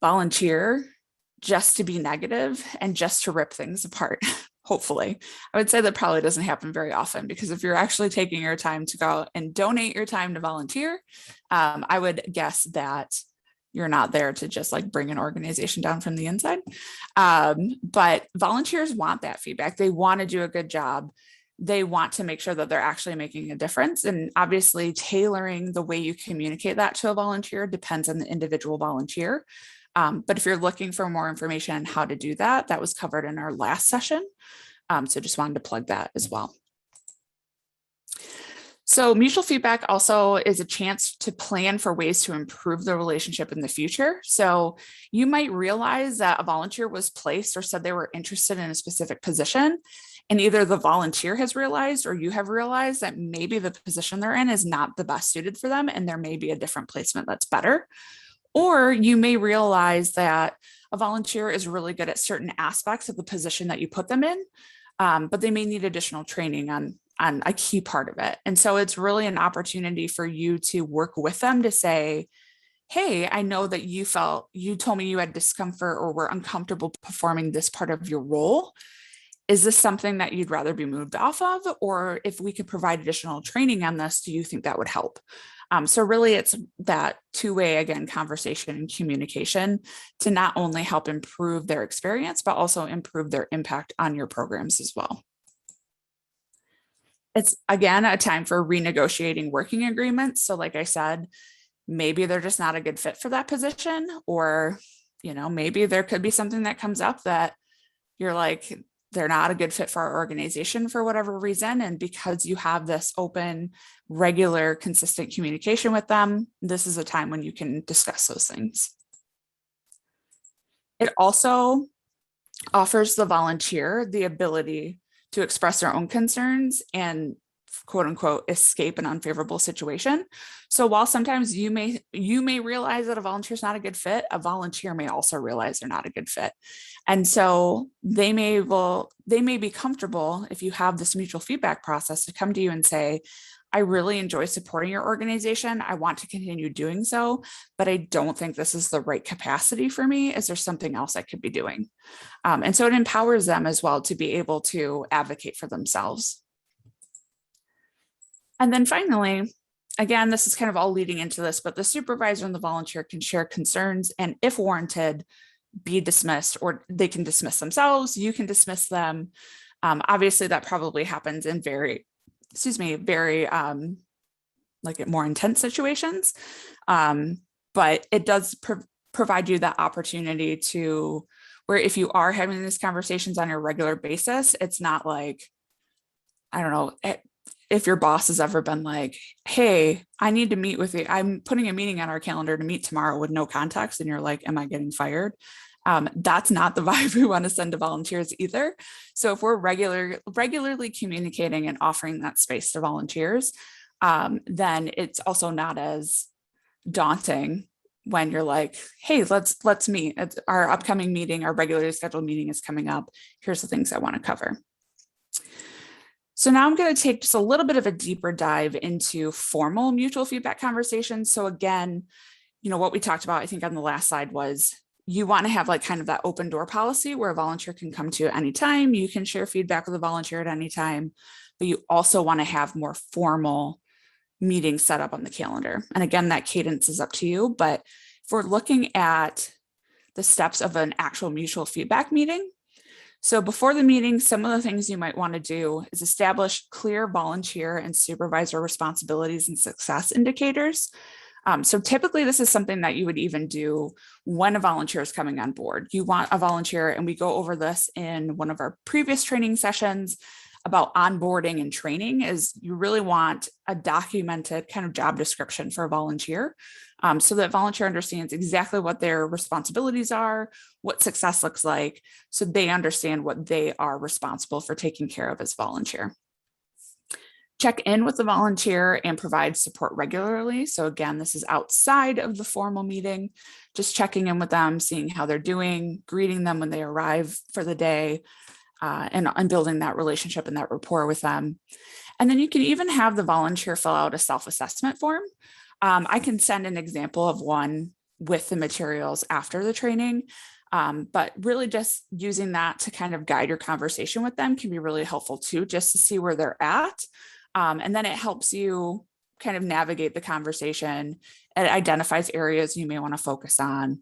volunteer just to be negative and just to rip things apart. Hopefully, I would say that probably doesn't happen very often, because if you're actually taking your time to go and donate your time to volunteer, I would guess that you're not there to just like bring an organization down from the inside. But volunteers want that feedback. They want to do a good job. They want to make sure that they're actually making a difference. And obviously tailoring the way you communicate that to a volunteer depends on the individual volunteer. But if you're looking for more information on how to do that, that was covered in our last session. So just wanted to plug that as well. So mutual feedback also is a chance to plan for ways to improve the relationship in the future. So you might realize that a volunteer was placed or said they were interested in a specific position. And either the volunteer has realized or you have realized that maybe the position they're in is not the best suited for them, and there may be a different placement that's better. Or you may realize that a volunteer is really good at certain aspects of the position that you put them in, but they may need additional training on a key part of it. And so it's really an opportunity for you to work with them to say, hey, I know that you told me you had discomfort or were uncomfortable performing this part of your role. Is this something that you'd rather be moved off of? Or if we could provide additional training on this, do you think that would help? So really it's that two-way, again, conversation and communication to not only help improve their experience, but also improve their impact on your programs as well. It's, again, a time for renegotiating working agreements. So like I said, maybe they're just not a good fit for that position, or, maybe there could be something that comes up that you're like, they're not a good fit for our organization for whatever reason. And because you have this open, regular, consistent communication with them, this is a time when you can discuss those things. It also offers the volunteer the ability to express their own concerns and quote unquote escape an unfavorable situation. So while sometimes you may realize that a volunteer is not a good fit, a volunteer may also realize they're not a good fit. And so they may be comfortable, if you have this mutual feedback process, to come to you and say, I really enjoy supporting your organization. I want to continue doing so, but I don't think this is the right capacity for me. Is there something else I could be doing? And so it empowers them as well to be able to advocate for themselves. And then finally, again, this is kind of all leading into this, but the supervisor and the volunteer can share concerns and, if warranted, be dismissed, or they can dismiss themselves. You can dismiss them. Obviously, that probably happens in very like more intense situations. But it does provide you that opportunity to where if you are having these conversations on a regular basis, it's not like, I don't know, if your boss has ever been like, hey, I need to meet with you. I'm putting a meeting on our calendar to meet tomorrow with no context. And you're like, am I getting fired? That's not the vibe we want to send to volunteers either. So if we're regularly communicating and offering that space to volunteers, then it's also not as daunting when you're like, hey, let's meet. It's our upcoming meeting, our regularly scheduled meeting is coming up. Here's the things I want to cover. So now I'm going to take just a little bit of a deeper dive into formal mutual feedback conversations. So again, what we talked about, I think on the last slide, was you want to have like kind of that open door policy where a volunteer can come to you at any time. You can share feedback with a volunteer at any time, but you also want to have more formal meetings set up on the calendar. And again, that cadence is up to you. But if we're looking at the steps of an actual mutual feedback meeting, so before the meeting, some of the things you might want to do is establish clear volunteer and supervisor responsibilities and success indicators. So typically this is something that you would even do when a volunteer is coming on board. You want a volunteer, and we go over this in one of our previous training sessions about onboarding and training, is you really want a documented kind of job description for a volunteer, so that volunteer understands exactly what their responsibilities are, what success looks like, so they understand what they are responsible for taking care of as volunteer. Check in with the volunteer and provide support regularly. So again, this is outside of the formal meeting, just checking in with them, seeing how they're doing, greeting them when they arrive for the day, and building that relationship and that rapport with them. And then you can even have the volunteer fill out a self-assessment form. I can send an example of one with the materials after the training, but really just using that to kind of guide your conversation with them can be really helpful too, just to see where they're at. And then it helps you kind of navigate the conversation. It identifies areas you may want to focus on.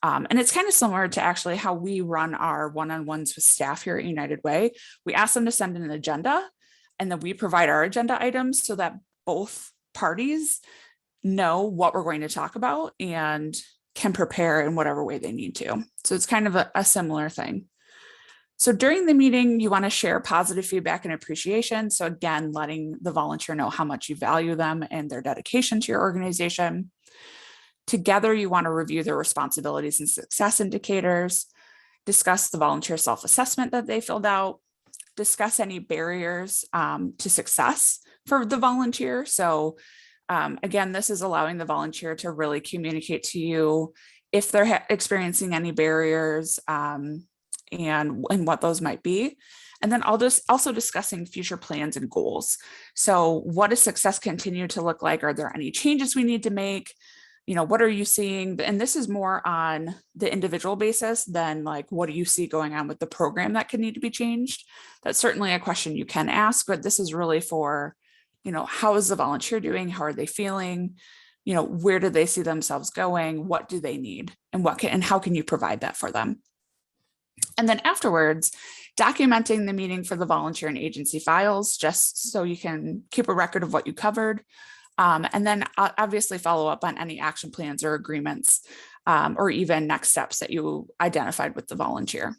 And it's kind of similar to actually how we run our one-on-ones with staff here at United Way. We ask them to send in an agenda, and then we provide our agenda items so that both parties know what we're going to talk about and can prepare in whatever way they need to. So it's kind of a similar thing. So during the meeting, you want to share positive feedback and appreciation. So again, letting the volunteer know how much you value them and their dedication to your organization. Together, you want to review their responsibilities and success indicators, discuss the volunteer self-assessment that they filled out, discuss any barriers to success for the volunteer. So again, this is allowing the volunteer to really communicate to you if they're experiencing any barriers and what those might be. And then I'll just also discussing future plans and goals. So what does success continue to look like? Are there any changes we need to make? What are you seeing? And this is more on the individual basis than like, what do you see going on with the program that could need to be changed? That's certainly a question you can ask, but this is really for, how is the volunteer doing? How are they feeling? Where do they see themselves going? What do they need? And how can you provide that for them? And then afterwards, documenting the meeting for the volunteer and agency files, just so you can keep a record of what you covered. And then obviously follow up on any action plans or agreements or even next steps that you identified with the volunteer.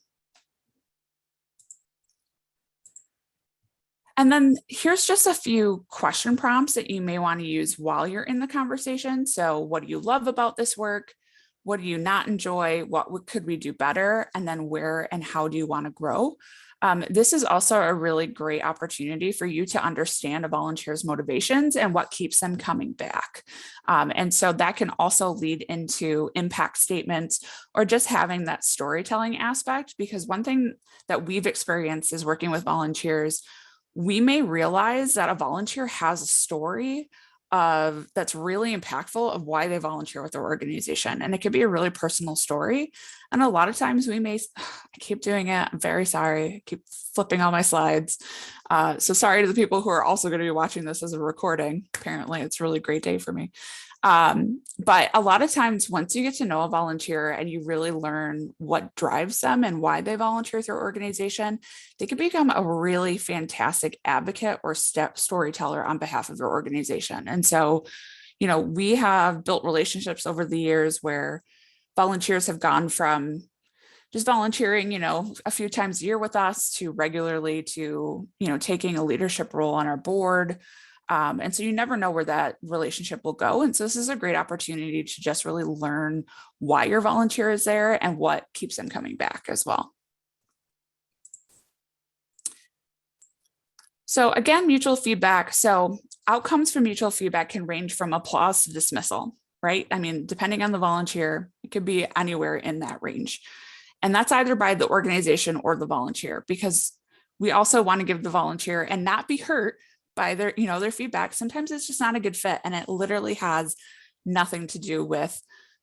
And then here's just a few question prompts that you may want to use while you're in the conversation. So what do you love about this work? What do you not enjoy? What could we do better? And then where and how do you want to grow? This is also a really great opportunity for you to understand a volunteer's motivations and what keeps them coming back. And so that can also lead into impact statements or just having that storytelling aspect, because one thing that we've experienced is working with volunteers, we may realize that a volunteer has a story that's really impactful of why they volunteer with their organization. And it could be a really personal story. And a lot of times I keep doing it. I'm very sorry. I keep flipping all my slides. So sorry to the people who are also going to be watching this as a recording. Apparently it's a really great day for me. But a lot of times once you get to know a volunteer and you really learn what drives them and why they volunteer with your organization, they can become a really fantastic advocate or storyteller on behalf of your organization. And so, we have built relationships over the years where volunteers have gone from just volunteering, a few times a year with us to regularly to, taking a leadership role on our board. And so you never know where that relationship will go. And so this is a great opportunity to just really learn why your volunteer is there and what keeps them coming back as well. So again, mutual feedback. So outcomes for mutual feedback can range from applause to dismissal, right? I mean, depending on the volunteer, it could be anywhere in that range. And that's either by the organization or the volunteer, because we also want to give the volunteer and not be hurt by their feedback. Sometimes it's just not a good fit. And it literally has nothing to do with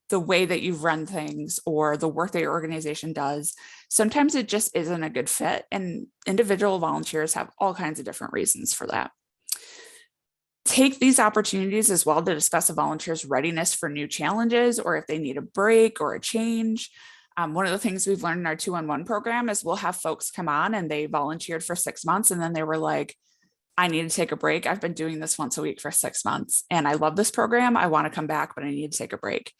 the way that you've run things or the work that your organization does. Sometimes it just isn't a good fit. And individual volunteers have all kinds of different reasons for that. Take these opportunities as well to discuss a volunteer's readiness for new challenges or if they need a break or a change. One of the things we've learned in our 2-on-1 program is we'll have folks come on and they volunteered for 6 months and then they were like, I need to take a break. I've been doing this once a week for 6 months and I love this program. I want to come back, but I need to take a break.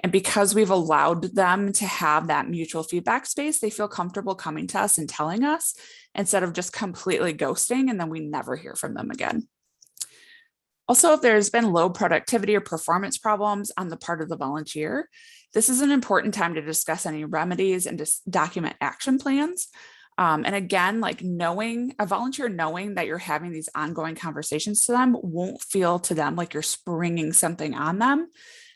And because we've allowed them to have that mutual feedback space, they feel comfortable coming to us and telling us instead of just completely ghosting and then we never hear from them again. Also, if there's been low productivity or performance problems on the part of the volunteer, this is an important time to discuss any remedies and just document action plans. And again, like a volunteer knowing that you're having these ongoing conversations to them won't feel to them like you're springing something on them.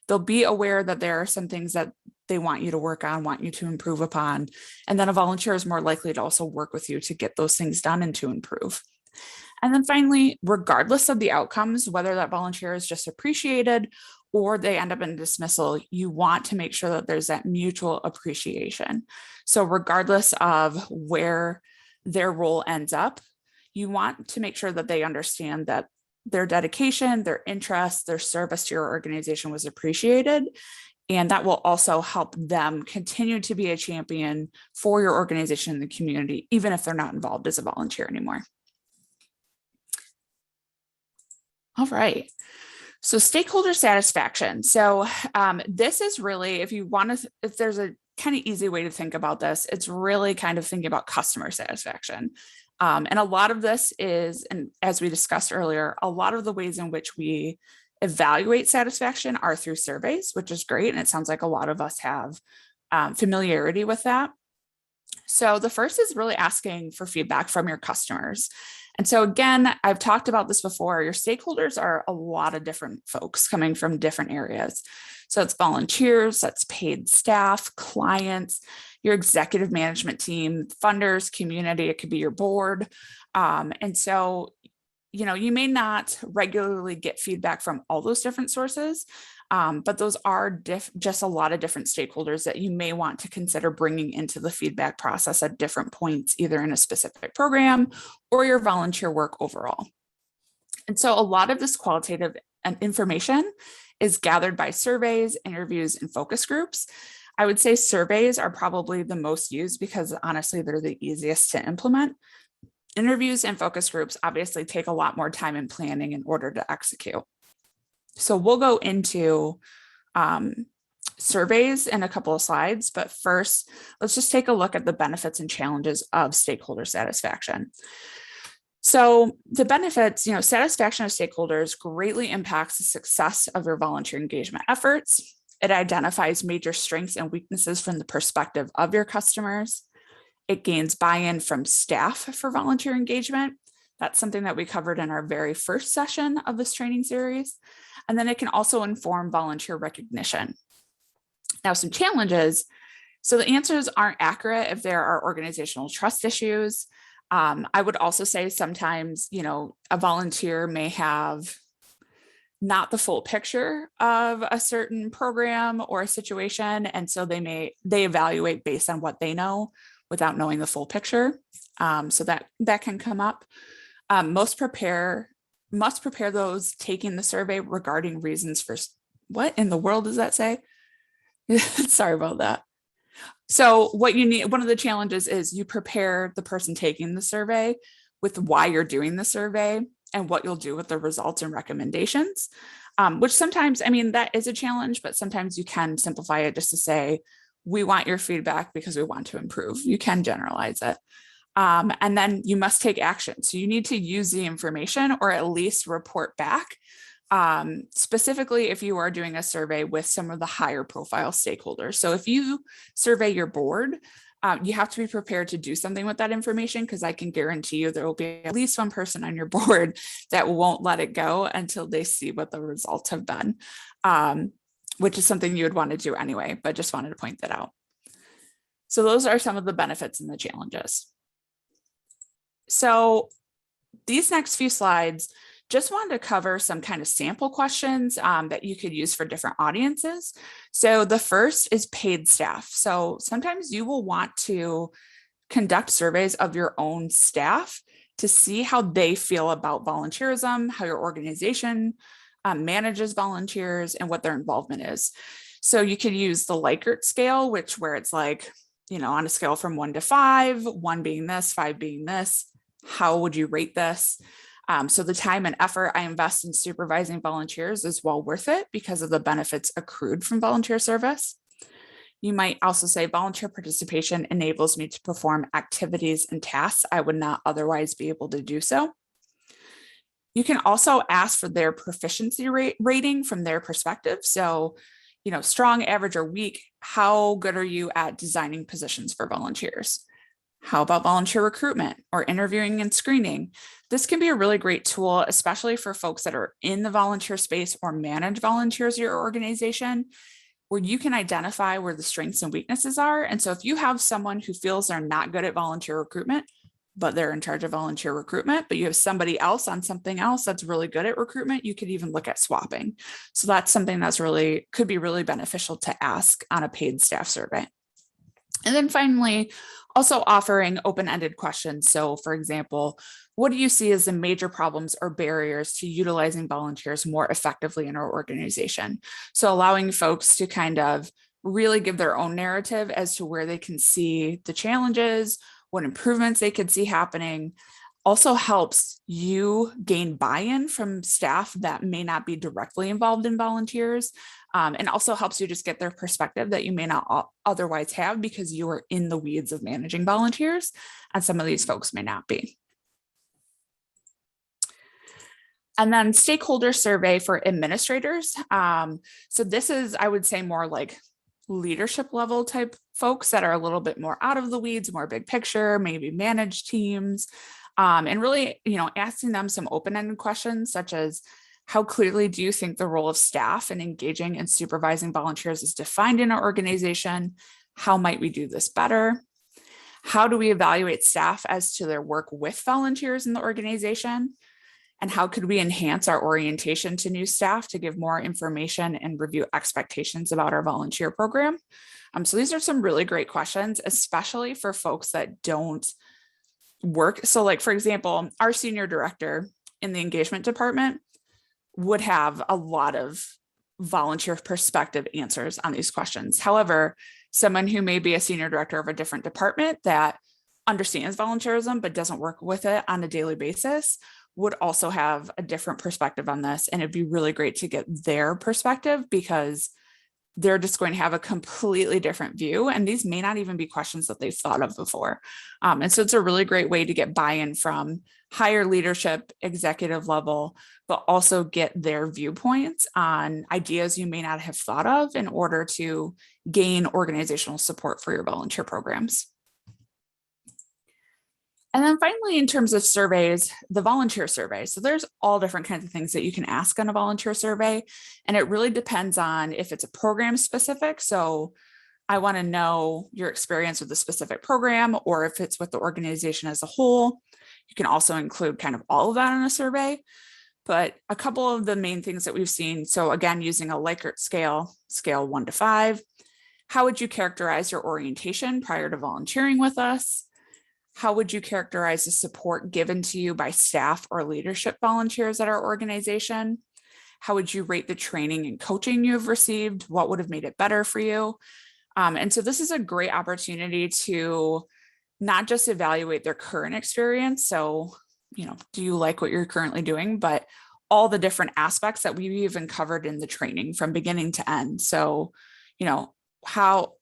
They'll be aware that there are some things that they want you to work on, want you to improve upon. And then a volunteer is more likely to also work with you to get those things done and to improve. And then finally, regardless of the outcomes, whether that volunteer is just appreciated or they end up in dismissal, you want to make sure that there's that mutual appreciation. So regardless of where their role ends up, you want to make sure that they understand that their dedication, their interest, their service to your organization was appreciated. And that will also help them continue to be a champion for your organization in the community, even if they're not involved as a volunteer anymore. All right. So stakeholder satisfaction. So this is really, if there's a kind of easy way to think about this, it's really kind of thinking about customer satisfaction. And a lot of this is, and as we discussed earlier, a lot of the ways in which we evaluate satisfaction are through surveys, which is great. And it sounds like a lot of us have familiarity with that. So the first is really asking for feedback from your customers. And so again, I've talked about this before, your stakeholders are a lot of different folks coming from different areas. So it's volunteers, that's paid staff, clients, your executive management team, funders, community, it could be your board. And so, you may not regularly get feedback from all those different sources, but those are just a lot of different stakeholders that you may want to consider bringing into the feedback process at different points, either in a specific program or your volunteer work overall. And so a lot of this qualitative information is gathered by surveys, interviews, and focus groups. I would say surveys are probably the most used because honestly, they're the easiest to implement. Interviews and focus groups obviously take a lot more time and planning in order to execute. So we'll go into surveys in a couple of slides, but first, let's just take a look at the benefits and challenges of stakeholder satisfaction. So the benefits, satisfaction of stakeholders greatly impacts the success of your volunteer engagement efforts. It identifies major strengths and weaknesses from the perspective of your customers. It gains buy-in from staff for volunteer engagement. That's something that we covered in our very first session of this training series. And then it can also inform volunteer recognition. Now, some challenges. So the answers aren't accurate if there are organizational trust issues. I would also say sometimes, a volunteer may have not the full picture of a certain program or a situation. And so they evaluate based on what they know without knowing the full picture. So that can come up. Must prepare those taking the survey regarding reasons for, what in the world does that say? Sorry about that. So what you need, one of the challenges is you prepare the person taking the survey with why you're doing the survey and what you'll do with the results and recommendations, which sometimes, that is a challenge, but sometimes you can simplify it just to say, we want your feedback because we want to improve. You can generalize it. And then you must take action. So you need to use the information or at least report back. Specifically, if you are doing a survey with some of the higher profile stakeholders. So if you survey your board, you have to be prepared to do something with that information, because I can guarantee you there will be at least one person on your board that won't let it go until they see what the results have been, which is something you would want to do anyway, but just wanted to point that out. So those are some of the benefits and the challenges. So these next few slides, just wanted to cover some kind of sample questions that you could use for different audiences. So the first is paid staff. So sometimes you will want to conduct surveys of your own staff to see how they feel about volunteerism, how your organization manages volunteers, and what their involvement is. So you could use the Likert scale, where it's like, on a scale from 1 to 5, 1 being this, 5 being this, how would you rate this? So the time and effort I invest in supervising volunteers is well worth it because of the benefits accrued from volunteer service. You might also say volunteer participation enables me to perform activities and tasks I would not otherwise be able to do so. You can also ask for their proficiency rating from their perspective. So, strong, average, or weak, how good are you at designing positions for volunteers? How about volunteer recruitment or interviewing and screening? This can be a really great tool, especially for folks that are in the volunteer space or manage volunteers in your organization, where you can identify where the strengths and weaknesses are. And so if you have someone who feels they're not good at volunteer recruitment, but they're in charge of volunteer recruitment, but you have somebody else on something else that's really good at recruitment, you could even look at swapping. So that's something that's could be really beneficial to ask on a paid staff survey. And then finally, also offering open-ended questions. So for example, what do you see as the major problems or barriers to utilizing volunteers more effectively in our organization? So allowing folks to kind of really give their own narrative as to where they can see the challenges, what improvements they could see happening, also helps you gain buy-in from staff that may not be directly involved in volunteers, and also helps you just get their perspective that you may not otherwise have because you are in the weeds of managing volunteers, and some of these folks may not be. And then stakeholder survey for administrators. So this is, I would say, more like leadership level type folks that are a little bit more out of the weeds, more big picture, maybe manage teams, and really, asking them some open-ended questions such as, how clearly do you think the role of staff in engaging and supervising volunteers is defined in our organization? How might we do this better? How do we evaluate staff as to their work with volunteers in the organization? And how could we enhance our orientation to new staff to give more information and review expectations about our volunteer program? So these are some really great questions, especially for folks that don't work. So like, for example, our senior director in the engagement department would have a lot of volunteer perspective answers on these questions. However, someone who may be a senior director of a different department that understands volunteerism but doesn't work with it on a daily basis would also have a different perspective on this. And it'd be really great to get their perspective because they're just going to have a completely different view. And these may not even be questions that they've thought of before. And so it's a really great way to get buy-in from higher leadership, executive level, but also get their viewpoints on ideas you may not have thought of in order to gain organizational support for your volunteer programs. And then finally, in terms of surveys, the volunteer survey. So there's all different kinds of things that you can ask on a volunteer survey. And it really depends on if it's a program specific. So I want to know your experience with the specific program, or if it's with the organization as a whole. You can also include kind of all of that in a survey. But a couple of the main things that we've seen. So again, using a Likert scale 1 to 5, how would you characterize your orientation prior to volunteering with us? How would you characterize the support given to you by staff or leadership volunteers at our organization? How would you rate the training and coaching you have received? What would have made it better for you? And so this is a great opportunity to not just evaluate their current experience. So, do you like what you're currently doing? But all the different aspects that we've even covered in the training from beginning to end. So, how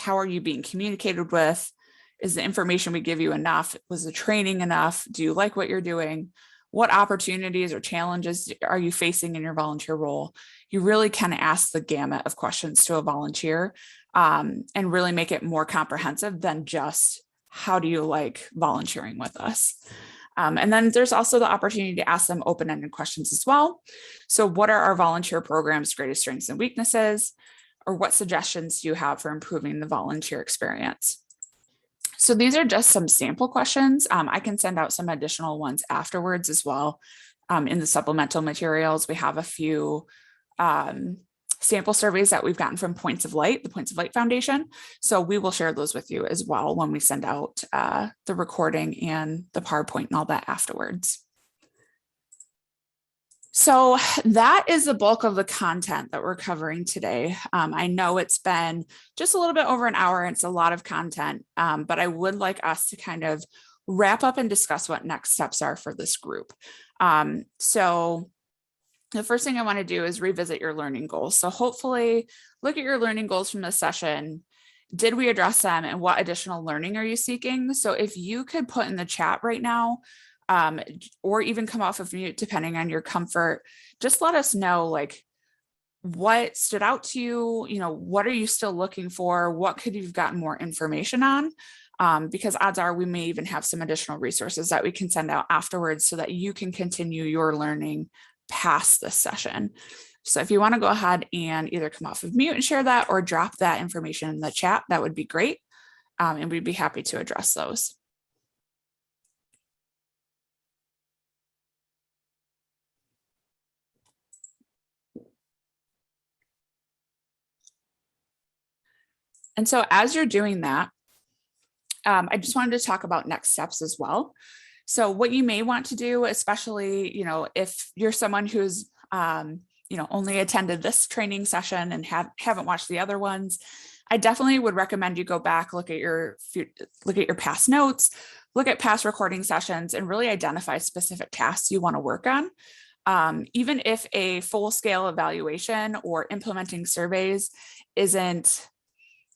are you being communicated with? Is the information we give you enough? Was the training enough? Do you like what you're doing? What opportunities or challenges are you facing in your volunteer role? You really can ask the gamut of questions to a volunteer, and really make it more comprehensive than just, how do you like volunteering with us? And then there's also the opportunity to ask them open-ended questions as well. So what are our volunteer programs' greatest strengths and weaknesses? Or what suggestions do you have for improving the volunteer experience? So these are just some sample questions. I can send out some additional ones afterwards as well. In the supplemental materials, we have a few sample surveys that we've gotten from Points of Light, the Points of Light Foundation. So we will share those with you as well when we send out the recording and the PowerPoint and all that afterwards. So that is the bulk of the content that we're covering today. I know it's been just a little bit over an hour and it's a lot of content, but I would like us to kind of wrap up and discuss what next steps are for this group. So the first thing I want to do is revisit your learning goals. So hopefully look at your learning goals from this session. Did we address them, and what additional learning are you seeking? So if you could put in the chat right now, or even come off of mute, depending on your comfort, just let us know, like, what stood out to you, what are you still looking for? What could you've gotten more information on? Because odds are we may even have some additional resources that we can send out afterwards so that you can continue your learning past this session. So if you want to go ahead and either come off of mute and share that, or drop that information in the chat, that would be great. And we'd be happy to address those. And so as you're doing that, I just wanted to talk about next steps as well. So what you may want to do, especially, if you're someone who's, only attended this training session and haven't watched the other ones, I definitely would recommend you go back, look at your past notes, look at past recording sessions, and really identify specific tasks you want to work on. Even if a full-scale evaluation or implementing surveys isn't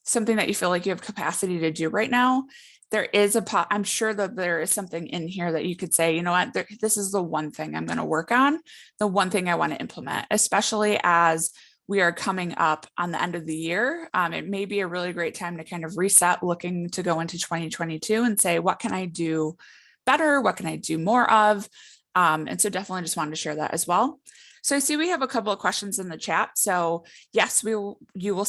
something that you feel like you have capacity to do right now, there is I'm sure that there is something in here that you could say, you know what, this is the one thing I'm going to work on, the one thing I want to implement, especially as we are coming up on the end of the year. It may be a really great time to kind of reset, looking to go into 2022 and say, what can I do better? What can I do more of? And so definitely just wanted to share that as well. So I see we have a couple of questions in the chat. So yes, you will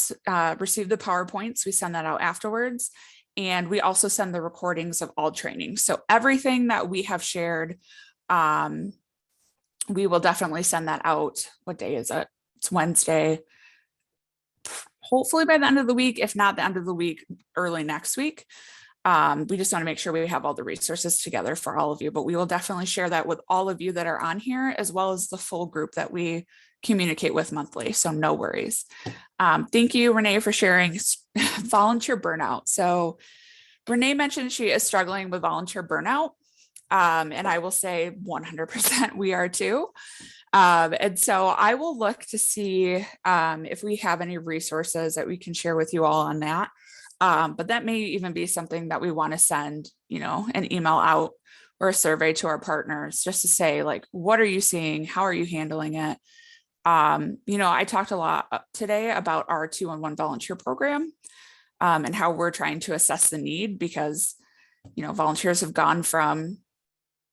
receive the PowerPoints. We send that out afterwards. And we also send the recordings of all training. So everything that we have shared, we will definitely send that out. What day is it? It's Wednesday. Hopefully by the end of the week, if not the end of the week, early next week. We just want to make sure we have all the resources together for all of you, but we will definitely share that with all of you that are on here, as well as the full group that we communicate with monthly. So no worries. Thank you, Renee, for sharing volunteer burnout. So Renee mentioned she is struggling with volunteer burnout. And I will say 100% we are too. And so I will look to see if we have any resources that we can share with you all on that. But that may even be something that we want to send, an email out or a survey to our partners just to say, like, what are you seeing? How are you handling it? I talked a lot today about our 2-on-1 volunteer program and how we're trying to assess the need, because, volunteers have gone from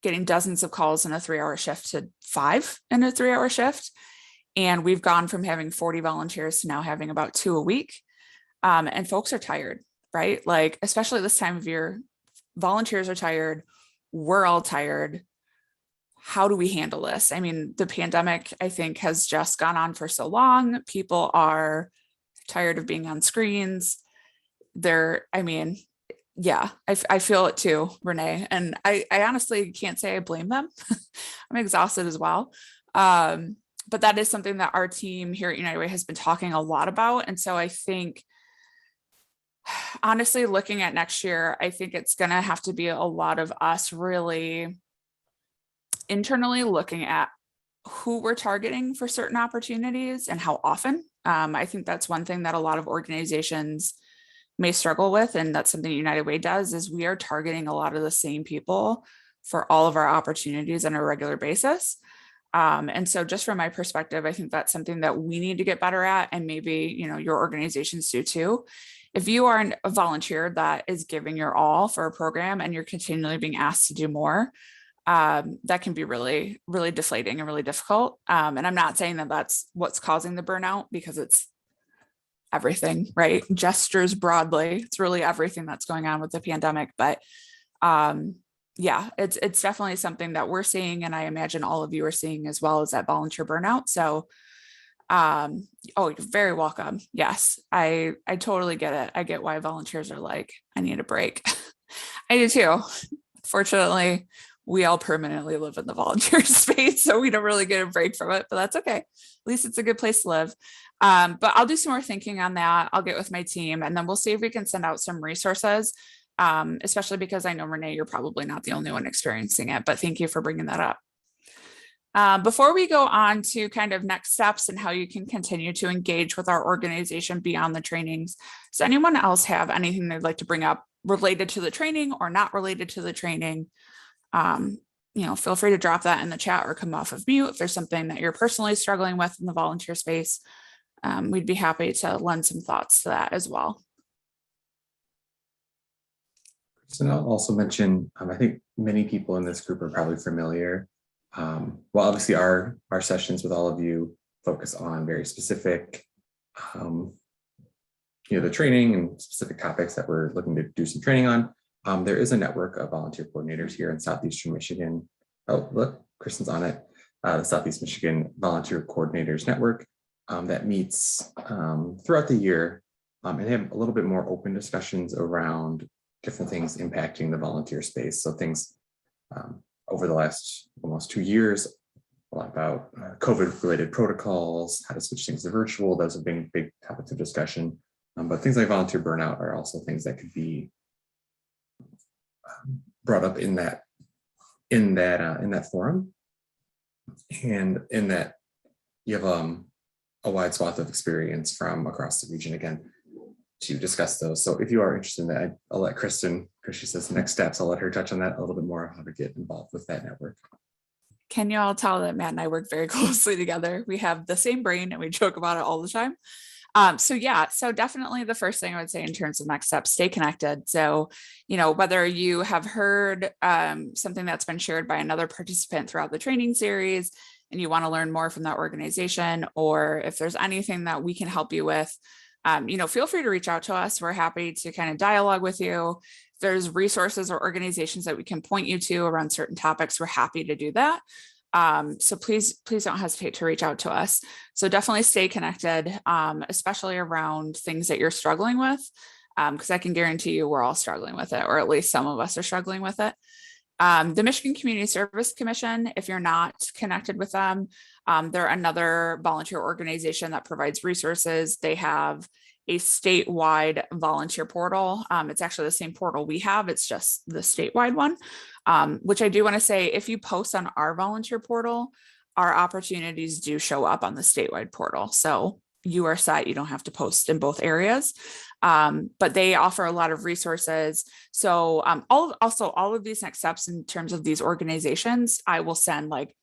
getting dozens of calls in a 3-hour shift to 5 in a 3-hour shift. And we've gone from having 40 volunteers to now having about 2 a week. And folks are tired, right? Like, especially this time of year, volunteers are tired. We're all tired. How do we handle this? I mean, the pandemic, I think, has just gone on for so long. People are tired of being on screens. I feel it too, Renee. And I honestly can't say I blame them. I'm exhausted as well. But that is something that our team here at United Way has been talking a lot about. And so I think, honestly, looking at next year, I think it's going to have to be a lot of us really internally looking at who we're targeting for certain opportunities and how often. I think that's one thing that a lot of organizations may struggle with, and that's something United Way does, is we are targeting a lot of the same people for all of our opportunities on a regular basis. And so just from my perspective, I think that's something that we need to get better at, and maybe, your organizations do too. If you are a volunteer that is giving your all for a program and you're continually being asked to do more, that can be really, really deflating and really difficult. And I'm not saying that that's what's causing the burnout, because it's everything, right? Gestures broadly, it's really everything that's going on with the pandemic. But it's definitely something that we're seeing, and I imagine all of you are seeing as well, as that volunteer burnout. So you're very welcome. Yes, I totally get it. I get why volunteers are like, I need a break. I do too. Fortunately, we all permanently live in the volunteer space, so we don't really get a break from it, but that's okay. At least it's a good place to live. But I'll do some more thinking on that. I'll get with my team, and then we'll see if we can send out some resources, especially because I know, Renee, you're probably not the only one experiencing it, but thank you for bringing that up. Before we go on to kind of next steps and how you can continue to engage with our organization beyond the trainings, does anyone else have anything they'd like to bring up related to the training or not related to the training? Feel free to drop that in the chat or come off of mute if there's something that you're personally struggling with in the volunteer space. We'd be happy to lend some thoughts to that as well. So I'll also mention, I think many people in this group are probably familiar. Well, obviously our sessions with all of you focus on very specific, the training and specific topics that we're looking to do some training on. There is a network of volunteer coordinators here in Southeastern Michigan. Oh, look, Kristen's on it. The Southeast Michigan Volunteer Coordinators Network that meets throughout the year and have a little bit more open discussions around different things impacting the volunteer space. So things over the last almost 2 years, a lot about COVID-related protocols, how to switch things to virtual. Those have been big topics of discussion. But things like volunteer burnout are also things that could be brought up in that forum. And in that, you have a wide swath of experience from across the region again to discuss those. So if you are interested in that, I'll let Kristen, because she says the next steps, I'll let her touch on that a little bit more, how to get involved with that network. Can you all tell that Matt and I work very closely together? We have the same brain and we joke about it all the time. So definitely the first thing I would say in terms of next steps, stay connected. So, whether you have heard something that's been shared by another participant throughout the training series and you want to learn more from that organization, or if there's anything that we can help you with, feel free to reach out to us. We're happy to kind of dialogue with you. If there's resources or organizations that we can point you to around certain topics, we're happy to do that. So please don't hesitate to reach out to us. So definitely stay connected, especially around things that you're struggling with, because I can guarantee you we're all struggling with it, or at least some of us are struggling with it. The Michigan Community Service Commission, if you're not connected with them, they're another volunteer organization that provides resources. They have a statewide volunteer portal. It's actually the same portal we have. It's just the statewide one, which I do want to say, if you post on our volunteer portal, our opportunities do show up on the statewide portal. So you are set. You don't have to post in both areas. But they offer a lot of resources. So all of these next steps in terms of these organizations, I will send like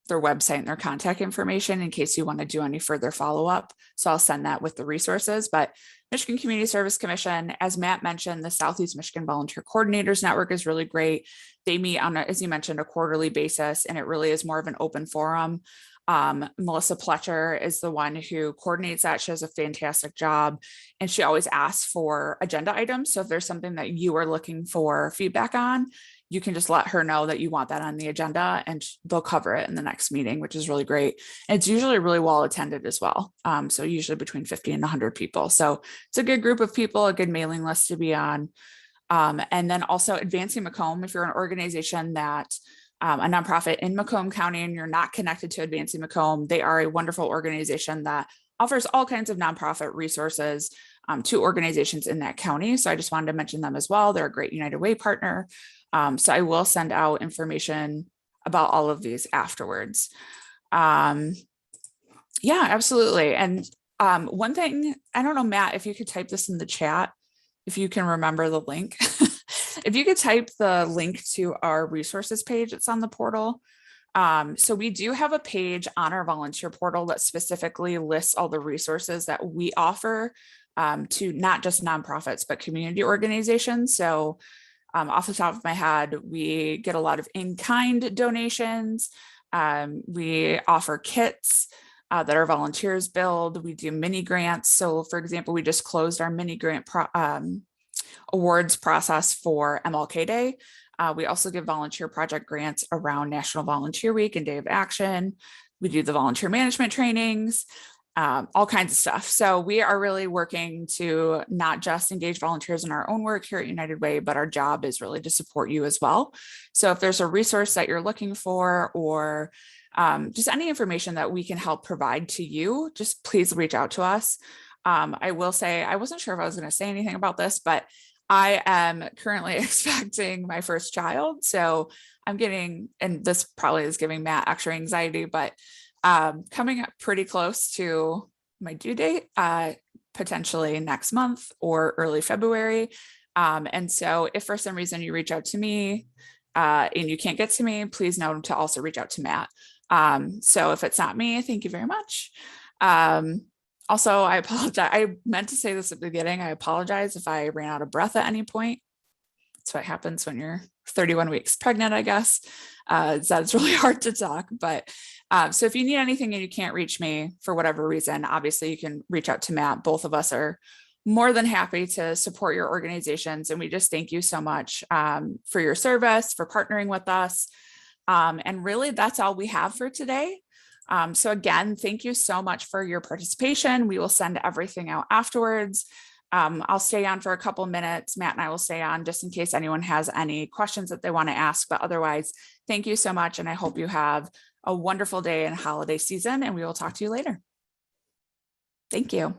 their website and their contact information in case you want to do any further follow-up. So I'll send that with the resources. But Michigan Community Service Commission, as Matt mentioned, the Southeast Michigan Volunteer Coordinators Network is really great. They meet on, as you mentioned, a quarterly basis, and it really is more of an open forum. Melissa Pletcher is the one who coordinates that. She does a fantastic job, and she always asks for agenda items. So if there's something that you are looking for feedback on, you can just let her know that you want that on the agenda, and they'll cover it in the next meeting, which is really great. And it's usually really well attended as well. So usually between 50 and 100 people. So it's a good group of people, a good mailing list to be on. And then also Advancing Macomb, if you're an organization that a nonprofit in Macomb County and you're not connected to Advancing Macomb, they are a wonderful organization that offers all kinds of nonprofit resources to organizations in that county. So I just wanted to mention them as well. They're a great United Way partner. So I will send out information about all of these afterwards. Yeah, absolutely. And one thing, I don't know, Matt, if you could type this in the chat, if you can remember the link, if you could type the link to our resources page, it's on the portal. So we do have a page on our volunteer portal that specifically lists all the resources that we offer to not just nonprofits, but community organizations. So off the top of my head, we get a lot of in-kind donations. We offer kits that our volunteers build. We do mini grants. So for example, we just closed our mini grant awards process for MLK Day. We also give volunteer project grants around National Volunteer Week and Day of Action. We do the volunteer management trainings, all kinds of stuff. So we are really working to not just engage volunteers in our own work here at United Way, but our job is really to support you as well. So if there's a resource that you're looking for, or just any information that we can help provide to you, just please reach out to us. I will say, I wasn't sure if I was going to say anything about this, but I am currently expecting my first child. So I'm getting, and this probably is giving Matt extra anxiety, but coming up pretty close to my due date, potentially next month or early February. And so if for some reason you reach out to me and you can't get to me, please know to also reach out to Matt. So if it's not me, thank you very much. Also, I apologize. I meant to say this at the beginning. I apologize if I ran out of breath at any point. That's what happens when you're 31 weeks pregnant, I guess. It's really hard to talk. But so if you need anything and you can't reach me for whatever reason, obviously you can reach out to Matt. Both of us are more than happy to support your organizations. And we just thank you so much for your service, for partnering with us. And really, that's all we have for today. So again, thank you so much for your participation. We will send everything out afterwards. I'll stay on for a couple minutes. Matt and I will stay on just in case anyone has any questions that they want to ask. But otherwise, thank you so much. And I hope you have a wonderful day and holiday season, and we will talk to you later. Thank you.